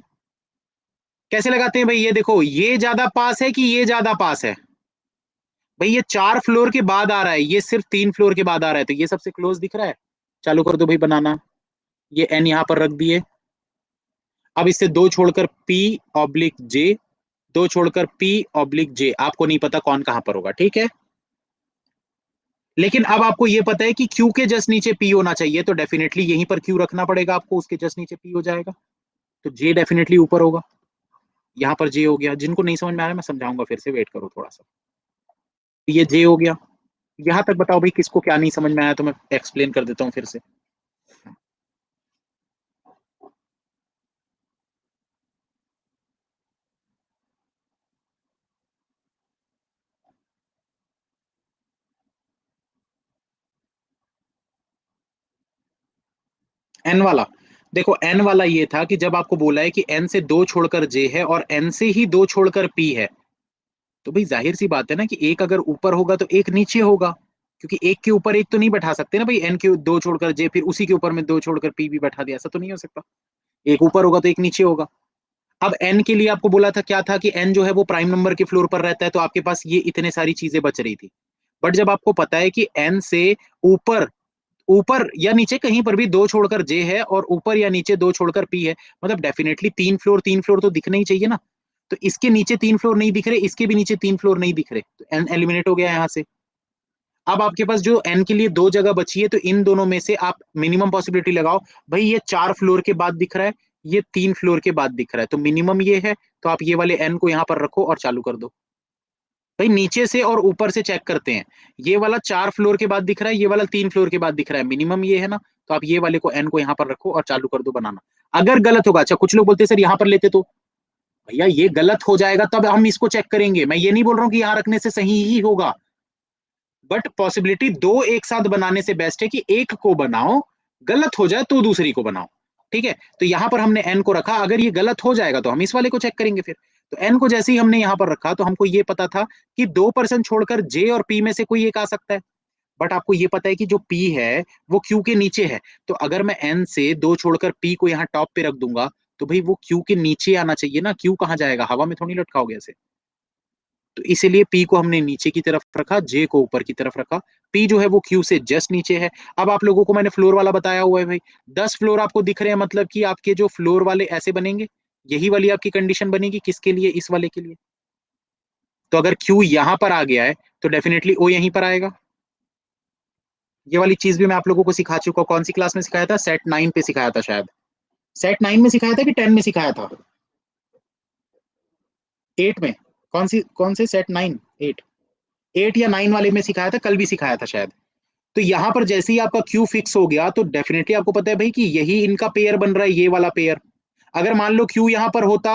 कैसे लगाते हैं भाई, ये देखो, ये ज्यादा पास है कि ये ज्यादा पास है. भाई ये 4 फ्लोर के बाद आ रहा है, ये सिर्फ 3 फ्लोर के बाद आ रहा है, तो ये सबसे क्लोज दिख रहा है. चालू कर दो भाई बनाना. ये N यहां पर रख दिए. अब इससे 2 छोड़कर P/J, 2 छोड़कर P/J, आपको नहीं पता कौन कहां पर होगा. ठीक है, लेकिन अब आपको ये पता है कि Q के जस्ट नीचे P होना चाहिए, तो डेफिनेटली यहीं पर Q रखना पड़ेगा आपको, उसके जस्ट नीचे P हो जाएगा. तो J डेफिनेटली ऊपर होगा. यहाँ पर J हो गया. जिनको नहीं समझ में आ रहा है मैं समझाऊंगा फिर से, वेट करो थोड़ा सा. ये J हो गया. यहाँ तक बताओ भाई किसको क्या नहीं समझ में आया, तो मैं एक्सप्लेन कर देता हूँ फिर से. N वाला, देखो N वाला ये था कि जब आपको बोला है कि N से 2 छोड़कर J है और N से ही 2 छोड़कर P है, तो भाई जाहिर सी बात है ना कि एक अगर ऊपर होगा तो एक नीचे होगा, क्योंकि एक के ऊपर एक तो नहीं बैठा सकते ना भाई. N के 2 छोड़कर J, फिर उसी के ऊपर में 2 छोड़कर P भी बैठा दिया, ऐसा तो नहीं हो सकता. एक ऊपर होगा तो एक नीचे होगा. अब N के लिए आपको बोला था क्या था कि N जो है वो प्राइम नंबर के फ्लोर पर रहता है, तो आपके पास ये इतने सारी चीजें बच रही थी. बट जब आपको पता है कि N से ऊपर ऊपर या नीचे कहीं पर भी 2 छोड़कर J है और ऊपर या नीचे 2 छोड़कर P है, मतलब डेफिनेटली 3 फ्लोर तो दिखने ही चाहिए ना. तो इसके नीचे 3 फ्लोर नहीं दिख रहे, इसके भी नीचे 3 फ्लोर नहीं दिख रहे, तो N एलिमिनेट हो गया यहाँ से. अब आपके पास जो N के लिए 2 जगह बची है, तो इन दोनों में से आप मिनिमम पॉसिबिलिटी लगाओ. भाई ये 4 फ्लोर के बाद दिख रहा है, ये 3 फ्लोर के बाद दिख रहा है, तो मिनिमम ये है, तो आप ये वाले N को यहाँ पर रखो और चालू कर दो. भाई नीचे से और ऊपर से चेक करते हैं, ये वाला 4 फ्लोर के बाद दिख रहा है, ये वाला 3 फ्लोर के बाद दिख रहा है, मिनिमम ये है ना, तो आप ये वाले को N को यहाँ पर रखो और चालू कर दो बनाना. अगर गलत होगा, अच्छा कुछ लोग बोलते हैं सर यहाँ पर लेते तो, भैया ये गलत हो जाएगा तब हम इसको चेक करेंगे. मैं ये नहीं बोल रहा हूँ कि यहाँ रखने से सही ही होगा, बट पॉसिबिलिटी 2 एक साथ बनाने से बेस्ट है कि एक को बनाओ, गलत हो जाए तो दूसरी को बनाओ. ठीक है, तो यहां पर हमने N को रखा, अगर ये गलत हो जाएगा तो हम इस वाले को चेक करेंगे फिर. तो एन को जैसे ही हमने यहाँ पर रखा तो हमको ये पता था कि 2% छोड़कर जे और पी में से कोई एक आ सकता है, बट आपको ये पता है कि जो पी है वो क्यू के नीचे है, तो अगर मैं एन से 2 छोड़कर पी को यहाँ टॉप पे रख दूंगा तो भाई वो क्यू के नीचे आना चाहिए ना, क्यू कहाँ जाएगा, हवा में थोड़ी लटकाओगे ऐसे। तो इसीलिए पी को हमने नीचे की तरफ रखा, जे को ऊपर की तरफ रखा, पी जो है वो क्यू से जस्ट नीचे है। अब आप लोगों को मैंने फ्लोर वाला बताया हुआ है भाई, 10 फ्लोर आपको दिख रहे हैं, मतलब कि आपके जो फ्लोर वाले ऐसे बनेंगे, यही वाली आपकी कंडीशन बनेगी, किसके लिए, इस वाले के लिए। तो अगर क्यू यहां पर आ गया है तो डेफिनेटली ओ यहीं पर आएगा। ये वाली चीज भी मैं आप लोगों को सिखा चुका हूं, कौन सी क्लास में सिखाया था, सेट 9 पे सिखाया था शायद। सेट 9 में सिखाया था कि 10 में सिखाया था, 8 में, कौन से सेट 9, 8, 8 या 9 वाले में सिखाया था, कल भी सिखाया था शायद। तो यहां पर जैसे ही आपका क्यू फिक्स हो गया तो डेफिनेटली आपको पता है भाई कि यही इनका पेयर बन रहा है, ये वाला पेयर। अगर मान लो क्यू यहां पर होता,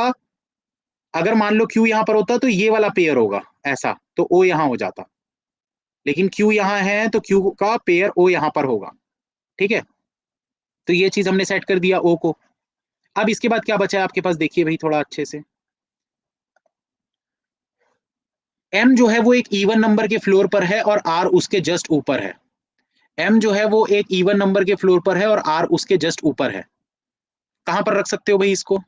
अगर मान लो क्यू यहां पर होता तो ये वाला पेयर होगा ऐसा, तो ओ यहां हो जाता, लेकिन क्यू यहां है तो क्यू का पेयर ओ यहां पर होगा। ठीक है, तो ये चीज हमने सेट कर दिया ओ को। अब इसके बाद क्या बचा है आपके पास, देखिए भाई थोड़ा अच्छे से। एम जो है वो एक इवन नंबर के फ्लोर पर है और आर उसके जस्ट ऊपर है। एम जो है वो एक इवन नंबर के फ्लोर पर है और आर उसके जस्ट ऊपर है। कहां पर रख सकते हो भाई इसको,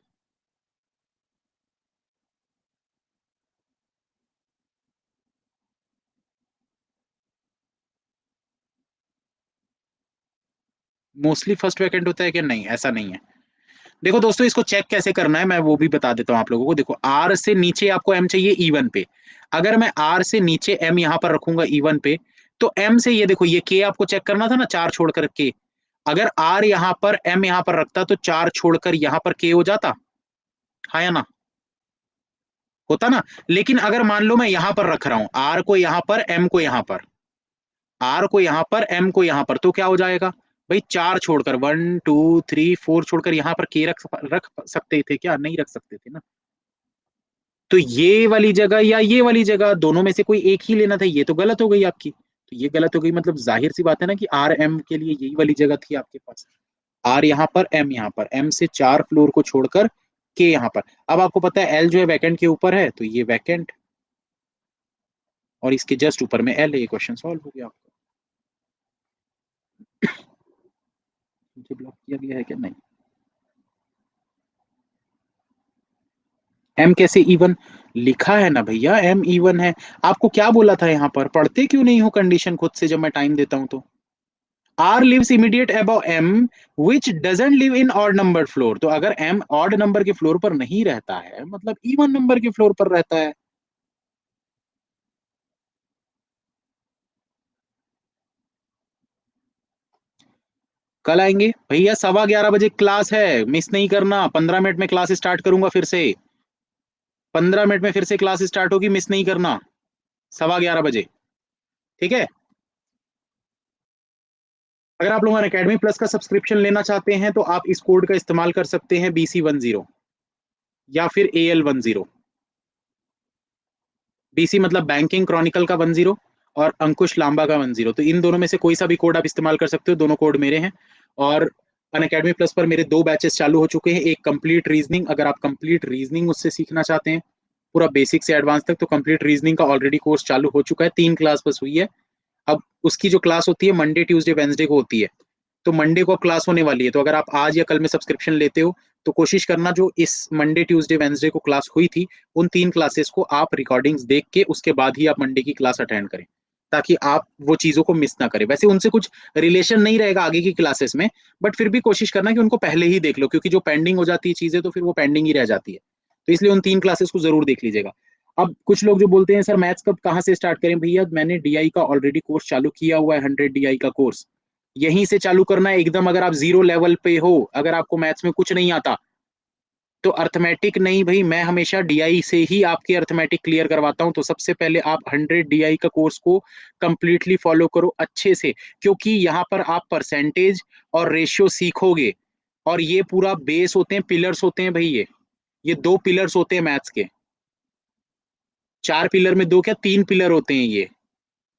मोस्टली फर्स्ट वैकेंट होता है कि नहीं, ऐसा नहीं है। देखो दोस्तों, इसको चेक कैसे करना है मैं वो भी बता देता हूं आप लोगों को। देखो, आर से नीचे आपको एम चाहिए इवन पे, अगर मैं आर से नीचे एम यहां पर रखूंगा इवन पे, तो एम से ये देखो, ये के आपको चेक करना था ना, 4 छोड़कर के, अगर आर यहां पर एम यहां पर रखता तो 4 छोड़कर यहां पर के हो जाता, हाँ या ना, होता ना। लेकिन अगर मान लो मैं यहां पर रख रहा हूं, आर को यहां पर, एम को यहां पर, आर को यहां पर, एम को यहां पर, तो क्या हो जाएगा भाई, 4 छोड़कर, 1 2 3 4 छोड़कर यहां पर के रख सकते थे क्या, नहीं रख सकते थे ना। तो ये वाली जगह या ये वाली जगह, दोनों में से कोई एक ही लेना था, ये तो गलत हो गई आपकी, तो ये गलत हो गई, मतलब जाहिर सी बात है ना कि आर एम के लिए यही वाली जगह थी आपके पास। आर यहाँ पर, एम यहाँ पर, एम से 4 फ्लोर को छोड़कर के यहाँ पर। अब आपको पता है एल जो है वैकेंट के ऊपर है, तो ये वैकेंट, और इसके जस्ट ऊपर में एल है, ये क्वेश्चन सॉल्व हो गया आपका। मुझे ब्लॉक किया गया है क्या, नहीं। एम कैसे इवन, लिखा है ना भैया एम इवन है। आपको क्या बोला था यहाँ पर, पढ़ते क्यों नहीं हो कंडीशन खुद से जब मैं टाइम देता हूं तो। R lives immediate above M, which doesn't live in odd number floor। तो अगर M odd नंबर के फ्लोर पर नहीं रहता है, मतलब इवन नंबर के फ्लोर पर रहता है। कल आएंगे भैया, 11:15 बजे क्लास है, मिस नहीं करना। 15 मिनट में क्लास स्टार्ट करूंगा फिर से, 15 मिनट में फिर से क्लास स्टार्ट होगी, मिस नहीं करना। 11:15 बजे, ठीक है। अगर आप लोग अकेडमी प्लस का सब्सक्रिप्शन लेना चाहते हैं तो आप इस कोड का इस्तेमाल कर सकते हैं, BC10 या फिर AL10। BC मतलब बैंकिंग क्रॉनिकल का 10, और अंकुश लांबा का 10। तो इन दोनों में से कोई सा भी कोड आप इस्तेमाल कर सकते हो, दोनों कोड मेरे हैं। और अन अकेडमी प्लस पर मेरे 2 बैचेस चालू हो चुके हैं, एक कंप्लीट रीजनिंग, अगर आप कंप्लीट रीजनिंग उससे सीखना चाहते हैं पूरा बेसिक से एडवांस तक, तो कंप्लीट रीजनिंग का ऑलरेडी कोर्स चालू हो चुका है, 3 क्लास बस हुई है। अब उसकी जो क्लास होती है मंडे ट्यूसडे वेंसडे को होती है, तो मंडे को क्लास होने वाली है। तो अगर आप आज या कल में सब्सक्रिप्शन लेते हो तो कोशिश करना जो इस मंडे ट्यूसडे वेंसडे को क्लास हुई थी, उन 3 क्लासेस को आप रिकॉर्डिंग्स देख के उसके बाद ही आप मंडे की क्लास अटेंड करें, ताकि आप वो चीजों को मिस ना करें। वैसे उनसे कुछ रिलेशन नहीं रहेगा आगे की क्लासेस में, बट फिर भी कोशिश करना कि उनको पहले ही देख लो, क्योंकि जो पेंडिंग हो जाती है चीजें तो फिर वो पेंडिंग ही रह जाती है। तो इसलिए उन 3 क्लासेस को जरूर देख लीजिएगा। अब कुछ लोग जो बोलते हैं सर मैथ्स कब कहाँ से स्टार्ट करें, भैया मैंने डीआई का ऑलरेडी कोर्स चालू किया हुआ है, 100 DI का कोर्स, यहीं से चालू करना है एकदम। अगर आप 0 लेवल पे हो, अगर आपको मैथ्स में कुछ नहीं आता, तो अर्थमेटिक नहीं भाई, मैं हमेशा डीआई से ही आपके अर्थमेटिक क्लियर करवाता हूं। तो सबसे पहले आप 100 DI का कोर्स को कंप्लीटली फॉलो करो अच्छे से, क्योंकि यहाँ पर आप परसेंटेज और रेशियो सीखोगे, और ये पूरा बेस होते हैं, पिलर्स होते हैं भाई, ये 2 पिलर्स होते हैं मैथ्स के। 4 पिलर में 2 क्या, 3 पिलर होते हैं ये।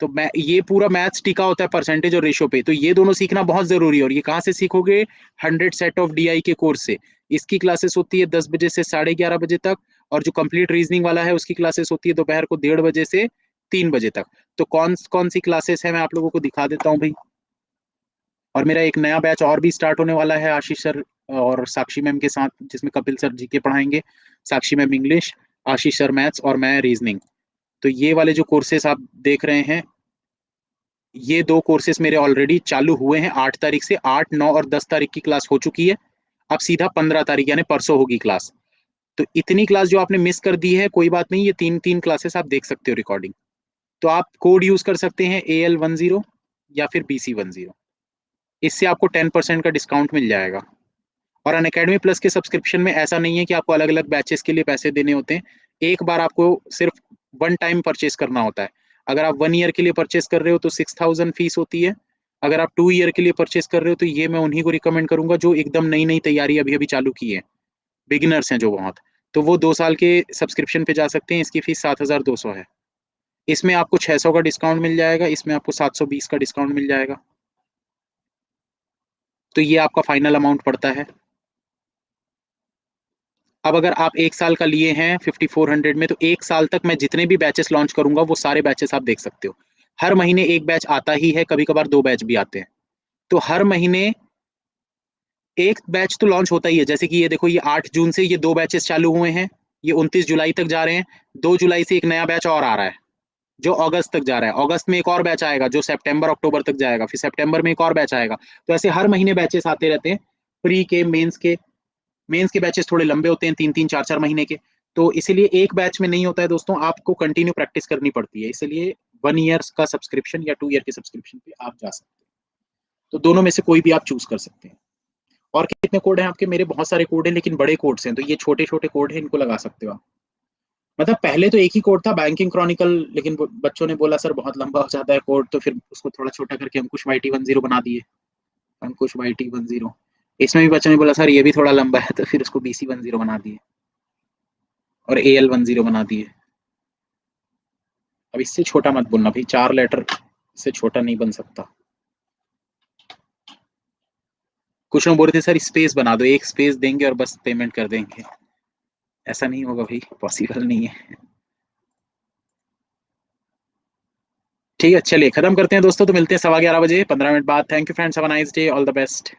तो मैं, ये पूरा मैथ्स टिका होता है परसेंटेज और रेशो पे, तो ये दोनों सीखना बहुत जरूरी है। और ये कहाँ से सीखोगे, 100 सेट ऑफ डीआई के कोर्स से। इसकी क्लासेस होती है 10 बजे से 11:30 बजे तक, और जो कंप्लीट रीजनिंग वाला है उसकी क्लासेस होती है दोपहर को 1:30 बजे से 3 बजे तक। तो कौन कौन सी क्लासेस है मैं आप लोगों को दिखा देता हूँ भाई। और मेरा एक नया बैच और भी स्टार्ट होने वाला है आशीष सर और साक्षी मैम के साथ, जिसमें कपिल सर जी के पढ़ाएंगे, साक्षी मैम इंग्लिश, आशीष सर मैथ्स और मैं रीजनिंग। तो ये वाले जो कोर्सेस आप देख रहे हैं, ये 2 कोर्सेस मेरे ऑलरेडी चालू हुए हैं। 8 तारीख से 8, 9 और 10 तारीख की क्लास हो चुकी है। अब सीधा 15 तारीख यानी परसों होगी क्लास। तो इतनी क्लास जो आपने मिस कर दी है कोई बात नहीं, ये 3-3 क्लासेस आप देख सकते हो रिकॉर्डिंग। तो आप कोड यूज कर सकते हैं AL10 या फिर BC10। इससे आपको 10% का डिस्काउंट मिल जाएगा। और अनअकैडमी प्लस के सब्सक्रिप्शन में ऐसा नहीं है कि आपको अलग अलग बैचेस के लिए पैसे देने होते हैं। एक बार आपको सिर्फ वन टाइम परचेस करना होता है। अगर आप 1 ईयर के लिए परचेस कर रहे हो तो 6,000 फीस होती है। अगर आप 2 ईयर के लिए परचेस कर रहे हो तो ये मैं उन्हीं को रिकमेंड करूंगा जो एकदम नई नई तैयारी अभी अभी चालू की है, बिगिनर्स हैं जो बहुत। तो वो 2 साल के सब्सक्रिप्शन पे जा सकते हैं। इसकी फीस 7,200 है। इसमें आपको 600 का डिस्काउंट मिल जाएगा, इसमें आपको 720 का डिस्काउंट मिल जाएगा। तो ये आपका फाइनल अमाउंट पड़ता है। अब अगर आप 1 साल का लिए हैं 5400 में, तो 1 साल तक मैं जितने भी बैचेस लॉन्च करूंगा वो सारे बैचेस आप देख सकते हो। हर महीने एक बैच आता ही है, कभी कभार 2 बैच भी आते हैं। तो हर महीने एक बैच तो लॉन्च होता ही है। जैसे कि ये देखो, ये 8 जून से ये 2 बैचेस चालू हुए हैं, ये 29 जुलाई तक जा रहे हैं। 2 जुलाई से एक नया बैच और आ रहा है जो अगस्त तक जा रहा है। अगस्त में एक और बैच आएगा जो सितंबर अक्टूबर तक जाएगा, फिर सितंबर में एक और बैच आएगा। तो ऐसे हर महीने बैचेस आते रहते हैं, प्री के, मेंस के। मेंस के बैचेस थोड़े लंबे होते हैं, 3-3, 4-4 महीने के। तो इसीलिए एक बैच में नहीं होता है दोस्तों, आपको कंटिन्यू प्रैक्टिस करनी पड़ती है। इसलिए 1 ईयर का सब्सक्रिप्शन या 2 ईयर के सब्सक्रिप्शन पे आप जा सकते हैं। तो दोनों में से कोई भी आप चूज कर सकते हैं। और कितने कोड हैं आपके? मेरे बहुत सारे कोड हैं लेकिन बड़े कोड्स हैं, तो ये छोटे छोटे कोड हैं, इनको लगा सकते हो आप। मतलब पहले तो एक ही कोड था, बैंकिंग क्रॉनिकल, लेकिन बच्चों ने बोला सर बहुत लंबा हो जाता है कोड, तो फिर उसको थोड़ा छोटा करके अंकुश YT10 बना दिए। अंकुश YT10। इसमें भी बच्चों ने बोला सर ये भी थोड़ा लंबा है, तो फिर उसको BC10 बना दिए और AL10 बना दिए। अब इससे छोटा मत बोलना भाई, 4 लेटर से छोटा नहीं बन सकता। कुछ लोग बोल रहे थे सर स्पेस बना दो, एक स्पेस देंगे और बस पेमेंट कर देंगे। ऐसा नहीं होगा भाई, पॉसिबल नहीं है। ठीक है, चलिए खत्म करते हैं दोस्तों। तो मिलते हैं 11:15 बजे, 15 मिनट बाद। Thank you friends, have a nice day, all the best.